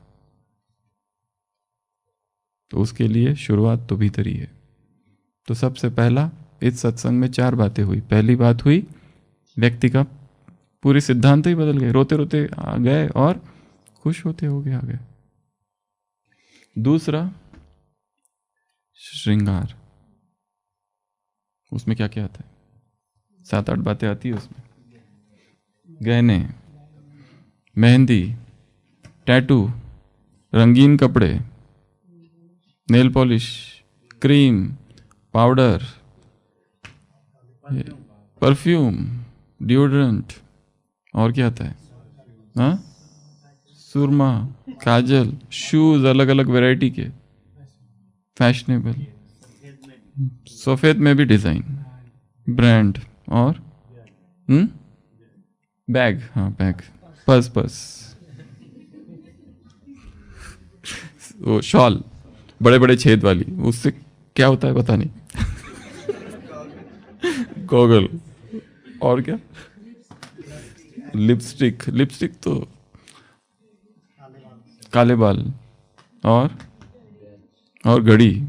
तो उसके लिए शुरुआत तो भीतर ही है। तो सबसे पहला, इस सत्संग में 4 बातें हुई। पहली बात हुई, व्यक्ति का पूरी सिद्धांत ही बदल गए, रोते रोते आ गए और खुश होते हो गए आ गए। दूसरा, श्रृंगार। उसमें क्या क्या आता है? 7-8 बातें आती है उसमें। गहने, मेहंदी, टैटू, रंगीन कपड़े, nail polish, cream, powder, perfume, deodorant, और क्या आता है? हाँ, सुरमा, काजल, शूज अलग अलग वैरायटी के, फैशनेबल, सफेद में भी डिजाइन, ब्रांड, और बैग, हाँ बैग, पर्स, वो शॉल बड़े बड़े छेद वाली, उससे क्या होता है पता नहीं। गॉगल, और क्या? लिपस्टिक तो काले बाल, और घड़ी,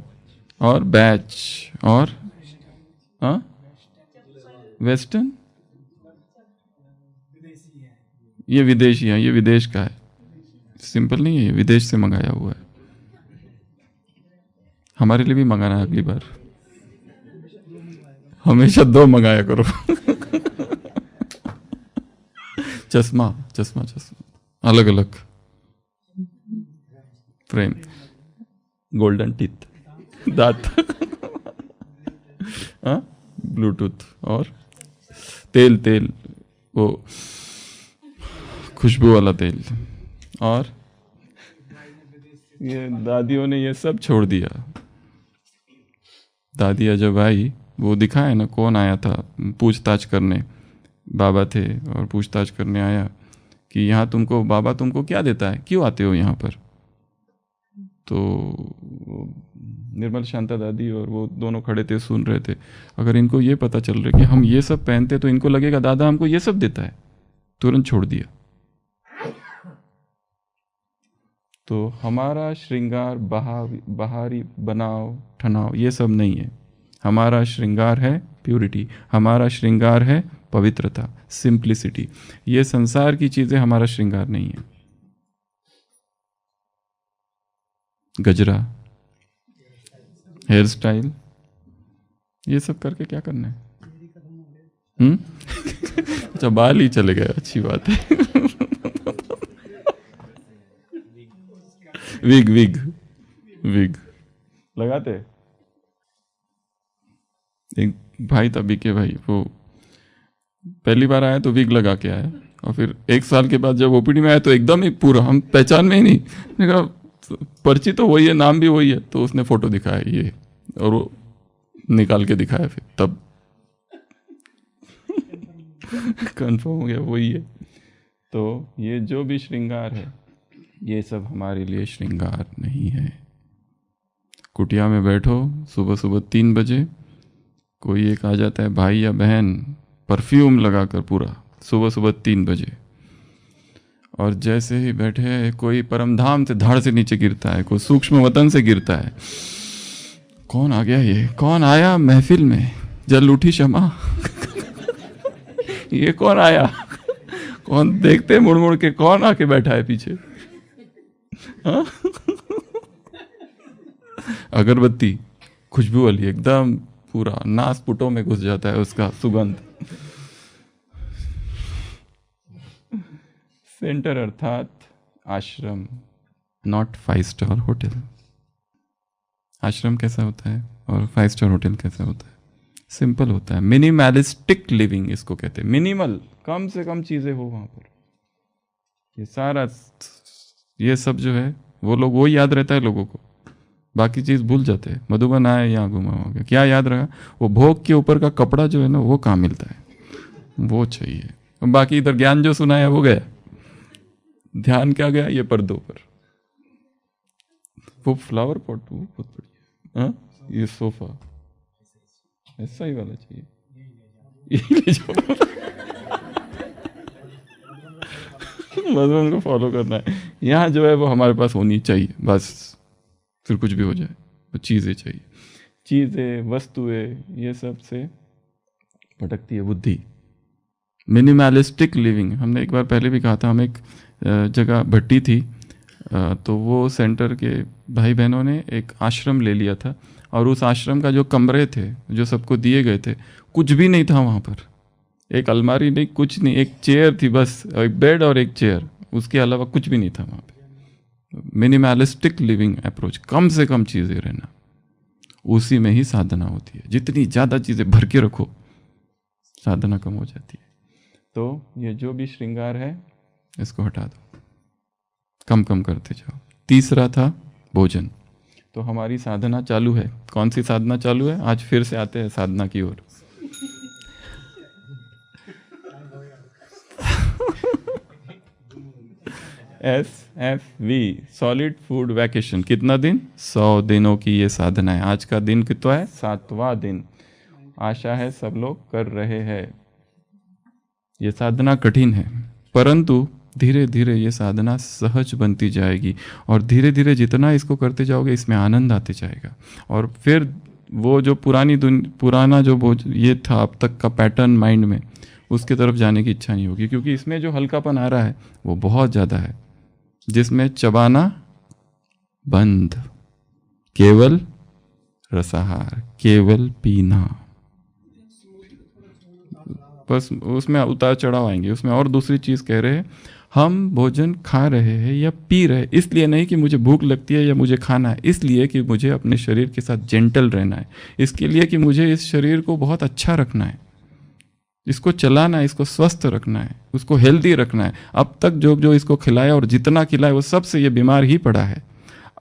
और बैच, और हाँ वेस्टर्न, ये विदेशी है, ये विदेश का है, सिंपल नहीं है, ये विदेश से मंगाया हुआ है। हमारे लिए भी मंगाना है अगली बार, हमेशा 2 मंगाया करो। चश्मा अलग अलग फ्रेम, गोल्डन टीथ, दांत, हाँ, ब्लूटूथ, और तेल, वो खुशबू वाला तेल। और ये दादियों ने ये सब छोड़ दिया। दादिया जब आई, वो दिखाया ना, कौन आया था पूछताछ करने, बाबा थे, और पूछताछ करने आया कि यहाँ बाबा तुमको क्या देता है, क्यों आते हो यहाँ पर? तो निर्मल शांता दादी और वो दोनों खड़े थे, सुन रहे थे। अगर इनको ये पता चल रहा है कि हम ये सब पहनते तो इनको लगेगा दादा हमको ये सब देता है, तुरंत छोड़ दिया। तो हमारा श्रृंगार बाहरी बनाव ठनाव ये सब नहीं है। हमारा श्रृंगार है प्यूरिटी, हमारा श्रृंगार है पवित्रता, सिंप्लिसिटी। ये संसार की चीजें हमारा श्रृंगार नहीं है। गजरा, हेयर स्टाइल, ये सब करके क्या करना है? अच्छा, बाल ही चले गए, अच्छी बात है। विग लगाते। एक भाई था बीके भाई, वो पहली बार आया तो विग लगा के आया, और फिर 1 साल के बाद जब ओपीडी में आया तो एकदम ही पूरा, हम पहचान में ही नहीं, पर्ची तो वही है, नाम भी वही है। तो उसने फोटो दिखाया ये, और वो निकाल के दिखाया, फिर तब कंफर्म हो गया वही है। तो ये जो भी श्रृंगार है ये सब हमारे लिए श्रृंगार नहीं है। कुटिया में बैठो, सुबह सुबह 3 बजे कोई एक आ जाता है भाई या बहन, परफ्यूम लगाकर पूरा सुबह सुबह 3 बजे, और जैसे ही बैठे है कोई परमधाम से धड़ से नीचे गिरता है, कोई सूक्ष्म वतन से गिरता है। कौन आ गया, ये कौन आया महफिल में, जल उठी क्षमा ये कौन आया, कौन, देखते मुड़ मुड़ के कौन आके बैठा है पीछे। हाँ? अगरबत्ती खुशबू वाली एकदम पूरा नासपुटों में घुस जाता है उसका सुगंध। सेंटर अर्थात आश्रम, नॉट 5 स्टार होटल। आश्रम कैसा होता है और 5 स्टार होटल कैसा होता है? सिंपल होता है, मिनिमलिस्टिक लिविंग इसको कहते हैं। मिनिमल, कम से कम चीजें हो वहां पर। ये सारा, ये सब जो है वो लोग, वो याद रहता है लोगों को, बाकी चीज भूल जाते हैं। मधुबन आए, यहाँ घुमा हो गया, क्या याद रहा? वो भोग के ऊपर का कपड़ा जो है ना, वो कहाँ मिलता है, वो चाहिए। बाकी इधर ज्ञान जो सुनाया वो गया, ध्यान क्या गया, ये पर्दों पर। वो फ्लावर पॉट वो बहुत बढ़िया। हाँ, ये सोफा ऐसा ही वाला चाहिए, यही ले जाओ। बस उनको फॉलो करना है। यहाँ जो है वो हमारे पास होनी चाहिए, बस फिर कुछ भी हो जाए, वो चीज़ें चाहिए। चीज़ें, वस्तुएं, ये सब से भटकती है बुद्धि। मिनिमलिस्टिक लिविंग, हमने एक बार पहले भी कहा था, हम एक जगह भट्टी थी, तो वो सेंटर के भाई बहनों ने एक आश्रम ले लिया था, और उस आश्रम का जो कमरे थे जो सबको दिए गए थे, कुछ भी नहीं था वहाँ पर। एक अलमारी नहीं, कुछ नहीं, एक चेयर थी बस, एक बेड और एक चेयर, उसके अलावा कुछ भी नहीं था वहाँ पे। मिनिमलिस्टिक लिविंग अप्रोच, कम से कम चीज़ें रहना, उसी में ही साधना होती है। जितनी ज़्यादा चीज़ें भर के रखो, साधना कम हो जाती है। तो ये जो भी श्रृंगार है इसको हटा दो, कम कम करते जाओ। तीसरा था भोजन। तो हमारी साधना चालू है। कौन सी साधना चालू है? आज फिर से आते हैं साधना की ओर। SFV, solid food vacation. कितना दिन? 100 दिनों की ये साधना है। आज का दिन कितना है? 7वां दिन। आशा है सब लोग कर रहे हैं। ये साधना कठिन है, परंतु धीरे धीरे ये साधना सहज बनती जाएगी, और धीरे धीरे जितना इसको करते जाओगे इसमें आनंद आते जाएगा। और फिर वो जो पुराना जो वो ये था अब तक का पैटर्न माइंड में, उसकी तरफ जाने की इच्छा नहीं होगी, क्योंकि इसमें जो हल्कापन आ रहा है वो बहुत ज़्यादा है, जिसमें चबाना बंद, केवल रसाहार, केवल पीना, बस उसमें उतार चढ़ाव आएंगे। उसमें और दूसरी चीज़ कह रहे हैं, हम भोजन खा रहे हैं या पी रहे हैं इसलिए नहीं कि मुझे भूख लगती है या मुझे खाना है, इसलिए कि मुझे अपने शरीर के साथ जेंटल रहना है, इसके लिए कि मुझे इस शरीर को बहुत अच्छा रखना है, इसको चलाना है, इसको स्वस्थ रखना है, उसको हेल्दी रखना है। अब तक जो जो इसको खिलाया और जितना खिलाया वो सबसे ये बीमार ही पड़ा है।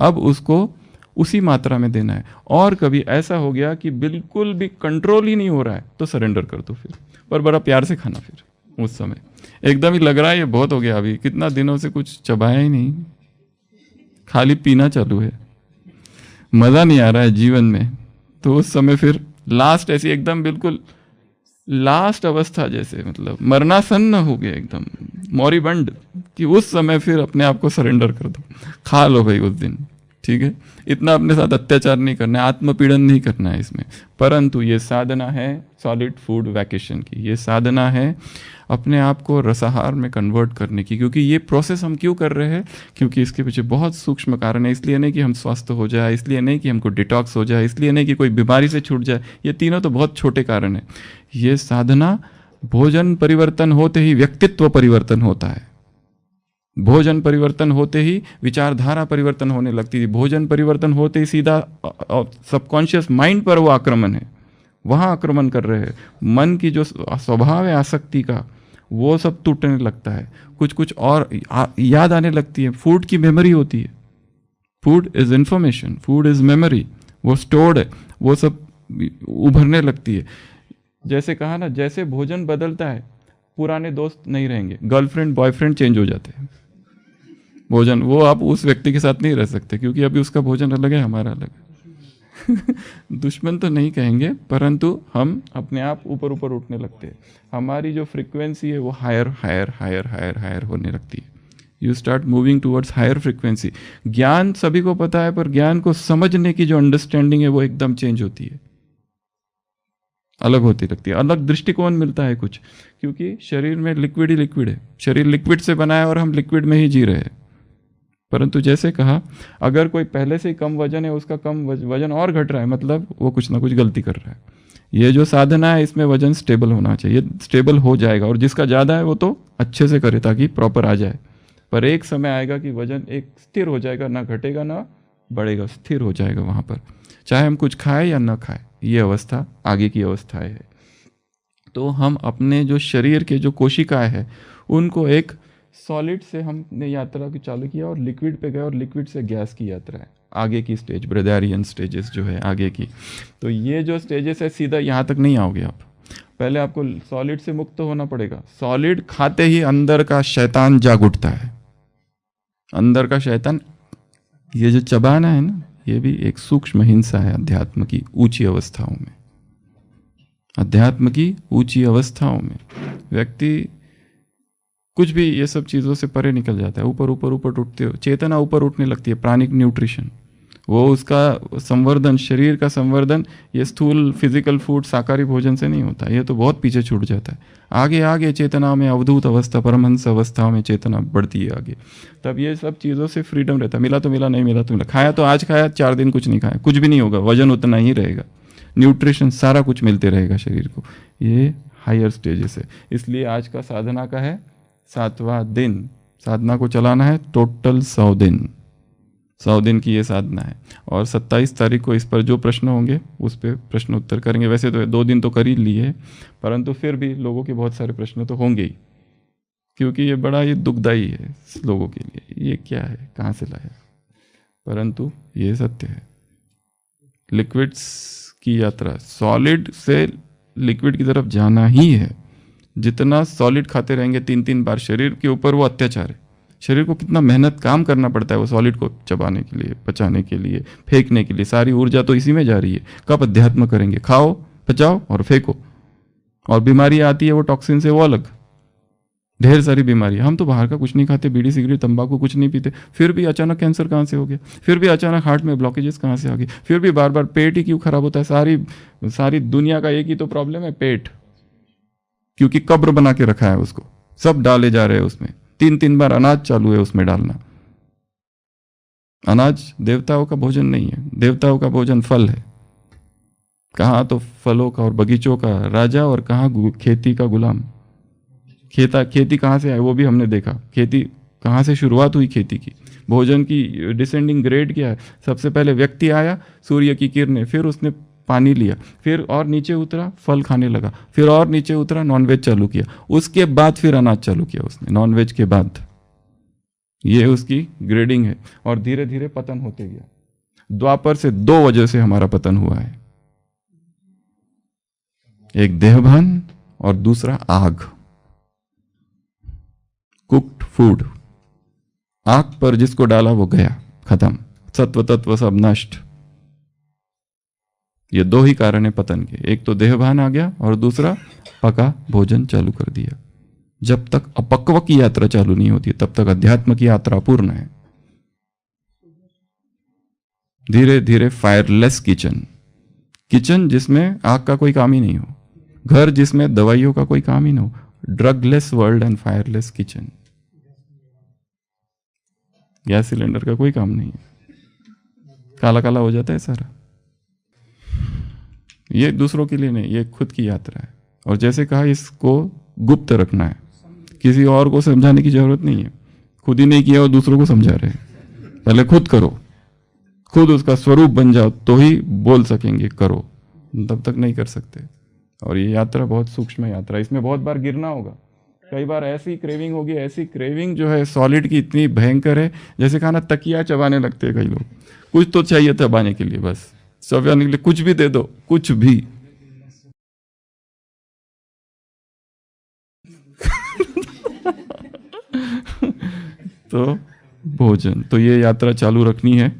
अब उसको उसी मात्रा में देना है। और कभी ऐसा हो गया कि बिल्कुल भी कंट्रोल ही नहीं हो रहा है तो सरेंडर कर दो फिर, पर बड़ा प्यार से खाना। फिर उस समय एकदम ही लग रहा है ये बहुत हो गया, अभी कितना दिनों से कुछ चबाया ही नहीं, खाली पीना चालू है, मज़ा नहीं आ रहा है जीवन में, तो उस समय फिर लास्ट ऐसी एकदम बिल्कुल लास्ट अवस्था, जैसे मतलब मरनासन्न हो गया एकदम मौरीबंड, कि उस समय फिर अपने आप को सरेंडर कर दो, खा लो भाई उस दिन, ठीक है। इतना अपने साथ अत्याचार नहीं करना है, आत्मपीड़न नहीं करना है इसमें। परंतु ये साधना है सॉलिड फूड वैकेशन की, ये साधना है अपने आप को रसाहार में कन्वर्ट करने की। क्योंकि ये प्रोसेस हम क्यों कर रहे हैं? क्योंकि इसके पीछे बहुत सूक्ष्म कारण है। इसलिए नहीं कि हम स्वस्थ हो जाए, इसलिए नहीं कि हमको डिटॉक्स हो जाए, इसलिए नहीं कि कोई बीमारी से छूट जाए, ये तीनों तो बहुत छोटे कारण है। ये साधना, भोजन परिवर्तन होते ही व्यक्तित्व परिवर्तन होता है, भोजन परिवर्तन होते ही विचारधारा परिवर्तन होने लगती है, भोजन परिवर्तन होते ही सीधा सबकॉन्शियस माइंड पर वो आक्रमण है, वहाँ आक्रमण कर रहे हैं। मन की जो स्वभाव है आसक्ति का, वो सब टूटने लगता है, कुछ कुछ और याद आने लगती है। फूड की मेमोरी होती है, food is information, food is memory, वो स्टोर्ड है, वो सब उभरने लगती है। जैसे कहा ना, जैसे भोजन बदलता है पुराने दोस्त नहीं रहेंगे, गर्लफ्रेंड बॉयफ्रेंड चेंज हो जाते हैं। भोजन, वो आप उस व्यक्ति के साथ नहीं रह सकते क्योंकि अभी उसका भोजन अलग है, हमारा अलग है। दुश्मन तो नहीं कहेंगे, परंतु हम अपने आप ऊपर ऊपर उठने लगते हैं। हमारी जो फ्रीक्वेंसी है वो higher higher higher higher higher होने लगती है। You start moving towards higher frequency. ज्ञान सभी को पता है, पर ज्ञान को समझने की जो अंडरस्टैंडिंग है वो एकदम चेंज होती है, अलग होती लगती है, अलग दृष्टिकोण मिलता है कुछ। क्योंकि शरीर में लिक्विड ही लिक्विड है, शरीर लिक्विड से बना है और हम लिक्विड में ही जी रहे हैं। परंतु जैसे कहा, अगर कोई पहले से ही कम वजन है, उसका कम वजन और घट रहा है, मतलब वो कुछ ना कुछ गलती कर रहा है। ये जो साधना है इसमें वजन स्टेबल होना चाहिए, स्टेबल हो जाएगा। और जिसका ज़्यादा है वो तो अच्छे से करे ताकि प्रॉपर आ जाए। पर एक समय आएगा कि वजन एक स्थिर हो जाएगा, ना घटेगा ना बढ़ेगा, स्थिर हो जाएगा वहाँ पर, चाहे हम कुछ खाएं या ना खाएं। ये अवस्था आगे की अवस्थाएं है। तो हम अपने जो शरीर के जो कोशिकाएं हैं उनको एक सॉलिड से हमने यात्रा की चालू किया और लिक्विड पे गए, और लिक्विड से गैस की यात्रा है आगे की स्टेज, ब्रेदारियन स्टेजेस जो है आगे की। तो ये जो स्टेजेस है सीधा यहाँ तक नहीं आओगे आप, पहले आपको सॉलिड से मुक्त होना पड़ेगा। सॉलिड खाते ही अंदर का शैतान जाग उठता है। अंदर का शैतान, ये जो चबाना है ना, ये भी एक सूक्ष्म हिंसा है अध्यात्म की ऊंची अवस्थाओं में। अध्यात्म की ऊंची अवस्थाओं में व्यक्ति कुछ भी ये सब चीज़ों से परे निकल जाता है, ऊपर ऊपर ऊपर उठते हो, चेतना ऊपर उठने लगती है। प्राणिक न्यूट्रिशन, वो उसका संवर्धन, शरीर का संवर्धन ये स्थूल फिजिकल फूड शाकाहारी भोजन से नहीं होता, ये तो बहुत पीछे छूट जाता है। आगे आगे चेतना में अवधूत अवस्था, परमहंस अवस्थाओं में चेतना बढ़ती है आगे, तब ये सब चीज़ों से फ्रीडम रहता है। मिला तो मिला, नहीं मिला तो मिला। खाया तो आज खाया, 4 दिन कुछ नहीं खाया, कुछ भी नहीं होगा, वजन उतना ही रहेगा, न्यूट्रिशन सारा कुछ मिलते रहेगा शरीर को। ये हायर स्टेजेस है। इसलिए आज का साधना का है 7वां दिन। साधना को चलाना है टोटल 100 दिन, 100 दिन की ये साधना है। और 27 तारीख को इस पर जो प्रश्न होंगे उस पर प्रश्न उत्तर करेंगे। वैसे तो 2 दिन तो कर ही लिए, परंतु फिर भी लोगों के बहुत सारे प्रश्न तो होंगे ही, क्योंकि ये बड़ा ये दुखदाई है लोगों के लिए। ये क्या है, कहाँ से लाया, परंतु ये सत्य है। लिक्विड्स की यात्रा, सॉलिड से लिक्विड की तरफ जाना ही है। जितना सॉलिड खाते रहेंगे 3-3 बार, शरीर के ऊपर वो अत्याचार है। शरीर को कितना मेहनत काम करना पड़ता है वो सॉलिड को चबाने के लिए, पचाने के लिए, फेंकने के लिए। सारी ऊर्जा तो इसी में जा रही है। कब अध्यात्म करेंगे? खाओ, पचाओ और फेंको। और बीमारी आती है वो टॉक्सिन से, वो अलग ढेर सारी बीमारी। हम तो बाहर का कुछ नहीं खाते, बीड़ी सिगरेट तंबाकू कुछ नहीं पीते, फिर भी अचानक कैंसर कहाँ से हो गया, फिर भी अचानक हार्ट में ब्लॉकेजेस कहाँ से आ गए, फिर भी बार बार पेट ही क्यों खराब होता है। सारी दुनिया का एक ही तो प्रॉब्लम है, पेट। क्योंकि कब्र बना के रखा है उसको, सब डाले जा रहे हैं उसमें। 3-3 बार अनाज चालू है उसमें डालना। अनाज देवताओं का भोजन नहीं है, देवताओं का भोजन फल है। कहाँ तो फलों का और बगीचों का राजा, और कहाँ खेती का गुलाम। खेती कहाँ से आई वो भी हमने देखा। खेती कहाँ से शुरुआत हुई खेती की, भोजन की डिसेंडिंग ग्रेड क्या है। सबसे पहले व्यक्ति आया, सूर्य की किरणें, फिर उसने पानी लिया, फिर और नीचे उतरा, फल खाने लगा, फिर और नीचे उतरा, नॉनवेज चालू किया, उसके बाद फिर अनाज चालू किया उसने, नॉनवेज के बाद। ये उसकी ग्रेडिंग है। और धीरे धीरे पतन होते गया। द्वापर से 2 वजह से हमारा पतन हुआ है, एक देहभान और दूसरा आग, कुक्ड फूड। आग पर जिसको डाला वो गया, खत्म, सत्व तत्व सब नष्ट। ये 2 ही कारण है पतन के, एक तो देहभान आ गया और दूसरा पका भोजन चालू कर दिया। जब तक अपक्व की यात्रा चालू नहीं होती तब तक अध्यात्म की यात्रा पूर्ण है। धीरे धीरे फायरलेस किचन, किचन जिसमें आग का कोई काम ही नहीं हो, घर जिसमें दवाइयों का कोई काम ही ना हो, drugless world and fireless kitchen. Gas cylinder का कोई काम नहीं है, काला काला हो जाता है सारा। ये दूसरों के लिए नहीं, ये खुद की यात्रा है। और जैसे कहा, इसको गुप्त रखना है, किसी और को समझाने की जरूरत नहीं है। खुद ही नहीं किया और दूसरों को समझा रहे हैं। पहले खुद करो, खुद उसका स्वरूप बन जाओ तो ही बोल सकेंगे करो, तब तक नहीं कर सकते। और ये यात्रा बहुत सूक्ष्म यात्रा, इसमें बहुत बार गिरना होगा। कई बार ऐसी क्रेविंग होगी, ऐसी क्रेविंग जो है सॉलिड की इतनी भयंकर है, जैसे खाना तकिया चबाने लगते हैं कई लोग। कुछ तो चाहिए चबाने के लिए, बस चबाने के लिए कुछ भी दे दो, कुछ भी। तो भोजन, तो ये यात्रा चालू रखनी है।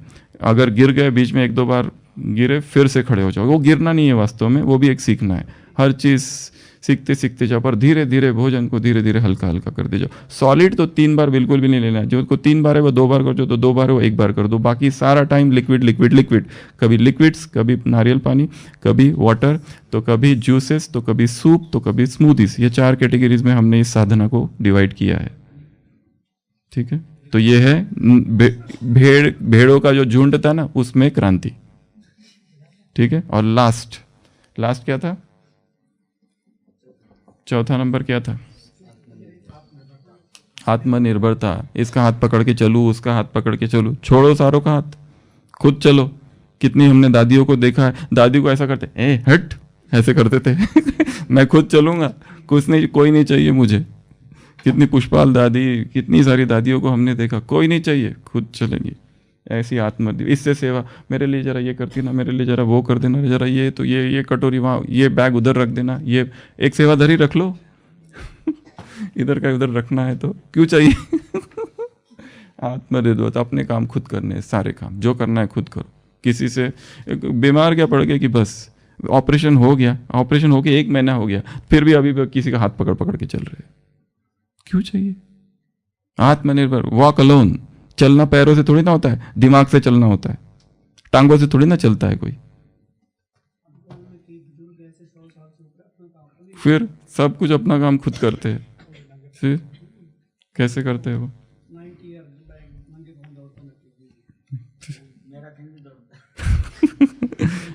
अगर गिर गए बीच में, एक दो बार गिरे, फिर से खड़े हो जाओ। वो गिरना नहीं है वास्तव में, वो भी एक सीखना है। हर चीज़ सीखते सीखते जाओ, पर धीरे धीरे भोजन को धीरे धीरे हल्का हल्का कर दे जाओ। सॉलिड तो 3 बार बिल्कुल भी नहीं लेना है। जो को 3 बार है वो 2 बार कर दो, तो 2 बार है वो 1 बार कर दो। बाकी सारा टाइम लिक्विड लिक्विड लिक्विड, कभी लिक्विड्स, कभी नारियल पानी, कभी वाटर, तो कभी जूसेस, तो कभी सूप, तो कभी स्मूदीज। ये 4 कैटेगरीज में हमने इस साधना को डिवाइड किया है। ठीक है, तो ये है भेड़ों का जो झुंड था ना, उसमें क्रांति। ठीक है, और लास्ट क्या था? चौथा नंबर क्या था? आत्मनिर्भरता। इसका हाथ पकड़ के चलूं, उसका हाथ पकड़ के चलूं, छोड़ो सारों का हाथ, खुद चलो। कितनी हमने दादियों को देखा है, दादी को ऐसा करते, ए हट, ऐसे करते थे। मैं खुद चलूंगा, कुछ नहीं, कोई नहीं चाहिए मुझे। कितनी पुष्पाल दादी, कितनी सारी दादियों को हमने देखा, कोई नहीं चाहिए, खुद चलेंगी। ऐसी आत्मनिर्भर, इससे सेवा, मेरे लिए जरा ये करती ना, मेरे लिए जरा वो कर देना, जरा ये, तो ये कटोरी वहाँ, ये बैग उधर रख देना, ये एक सेवाधारी रख लो। इधर का उधर रखना है तो क्यों चाहिए? आत्मनिर्भर, अपने काम खुद करने, सारे काम जो करना है खुद करो। किसी से बीमार क्या पड़ गया कि बस ऑपरेशन हो गया, ऑपरेशन होके 1 महीना हो गया, फिर भी अभी किसी का हाथ पकड़ पकड़ के चल रहे, क्यों चाहिए? आत्मनिर्भर, वॉक अलोन। चलना पैरों से थोड़ी ना होता है, दिमाग से चलना होता है, टांगों से थोड़ी ना चलता है कोई। फिर सब कुछ अपना काम खुद करते हैं, फिर कैसे करते हैं वो?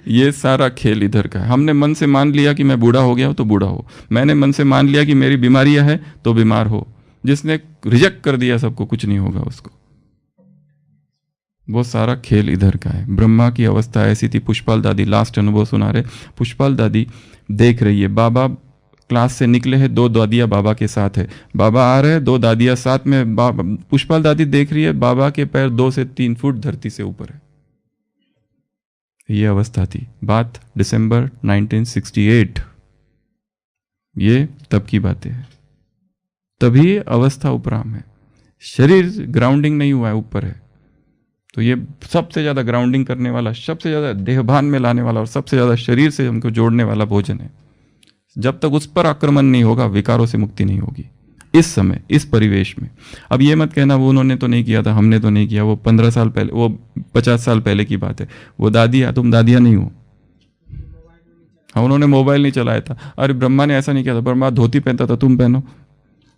ये सारा खेल इधर का है। हमने मन से मान लिया कि मैं बूढ़ा हो गया हूं तो बूढ़ा हो, मैंने मन से मान लिया कि मेरी बीमारियां है तो बीमार हो। जिसने रिजेक्ट कर दिया सबको, कुछ नहीं होगा उसको। वो सारा खेल इधर का है। ब्रह्मा की अवस्था ऐसी थी। पुष्पाल दादी लास्ट अनुभव सुना रहे। पुष्पाल दादी देख रही है, बाबा क्लास से निकले हैं, 2 दादियाँ बाबा के साथ है, बाबा आ रहे हैं, 2 दादियाँ साथ में। पुष्पाल दादी देख रही है, बाबा के पैर 2 से 3 फुट धरती से ऊपर है। ये अवस्था थी। बात दिसंबर 1968, ये तब की बातें हैं। तभी अवस्था उपराम है, शरीर ग्राउंडिंग नहीं हुआ है, ऊपर है। तो ये सबसे ज्यादा ग्राउंडिंग करने वाला, सबसे ज्यादा देहभान में लाने वाला और सबसे ज्यादा शरीर से हमको जोड़ने वाला भोजन है। जब तक उस पर आक्रमण नहीं होगा, विकारों से मुक्ति नहीं होगी। इस समय, इस परिवेश में। अब ये मत कहना वो उन्होंने तो नहीं किया था, हमने तो नहीं किया, वो 15 साल पहले, वो 50 साल पहले की बात है। वो दादियाँ, तुम दादियाँ नहीं हो। हाँ, उन्होंने मोबाइल नहीं चलाया था। अरे ब्रह्मा ने ऐसा नहीं किया था, ब्रह्मा धोती पहनता था, तुम पहनो।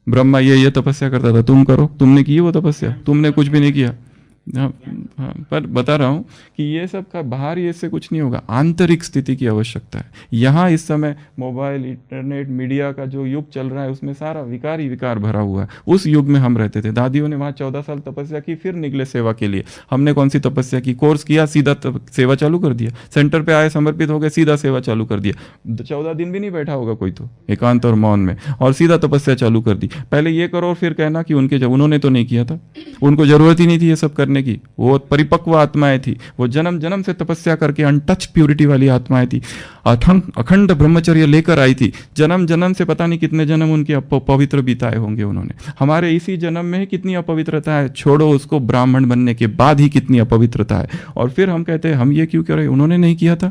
ब्रह्मा ये तपस्या करता था, तुम करो। तुमने की वो तपस्या? तुमने कुछ भी नहीं किया। हाँ, पर बता रहा हूँ कि ये सब का बाहर, ये से कुछ नहीं होगा। आंतरिक स्थिति की आवश्यकता है। यहाँ इस समय मोबाइल, इंटरनेट, मीडिया का जो युग चल रहा है, उसमें सारा विकार ही विकार भरा हुआ है। उस युग में हम रहते थे। दादियों ने वहाँ 14 साल तपस्या की, फिर निकले सेवा के लिए। हमने कौन सी तपस्या की? कोर्स किया, सीधा सेवा चालू कर दिया। सेंटर पे आए, समर्पित हो गए, सीधा सेवा चालू कर दिया। 14 दिन भी नहीं बैठा होगा कोई तो, एकांत और मौन में, और सीधा तपस्या चालू कर दी। पहले ये करो और फिर कहना कि उनके, जब उन्होंने तो नहीं किया था, उनको जरूरत ही नहीं थी ये सब करने की। वो परिपक्व आत्माएं थी, वो जन्म जन्म से तपस्या करके अनटच प्यूरिटी वाली आत्माएं थी। अखंड ब्रह्मचर्य लेकर आई थी। जन्म जन्म से पता नहीं कितने जन्म उनके पवित्र बिताए होंगे उन्होंने। हमारे इसी जन्म में ही कितनी अपवित्रता है, छोड़ो उसको, ब्राह्मण बनने के बाद ही कितनी अपवित्रता है। और फिर हम कहते हैं हम ये क्यों करें, उन्होंने नहीं किया था।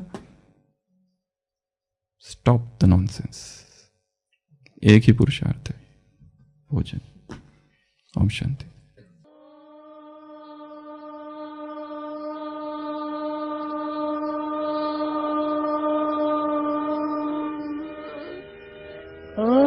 Stop the nonsense. एक ही पुरुषार्थ है, भोजन। ओम शांति। ओ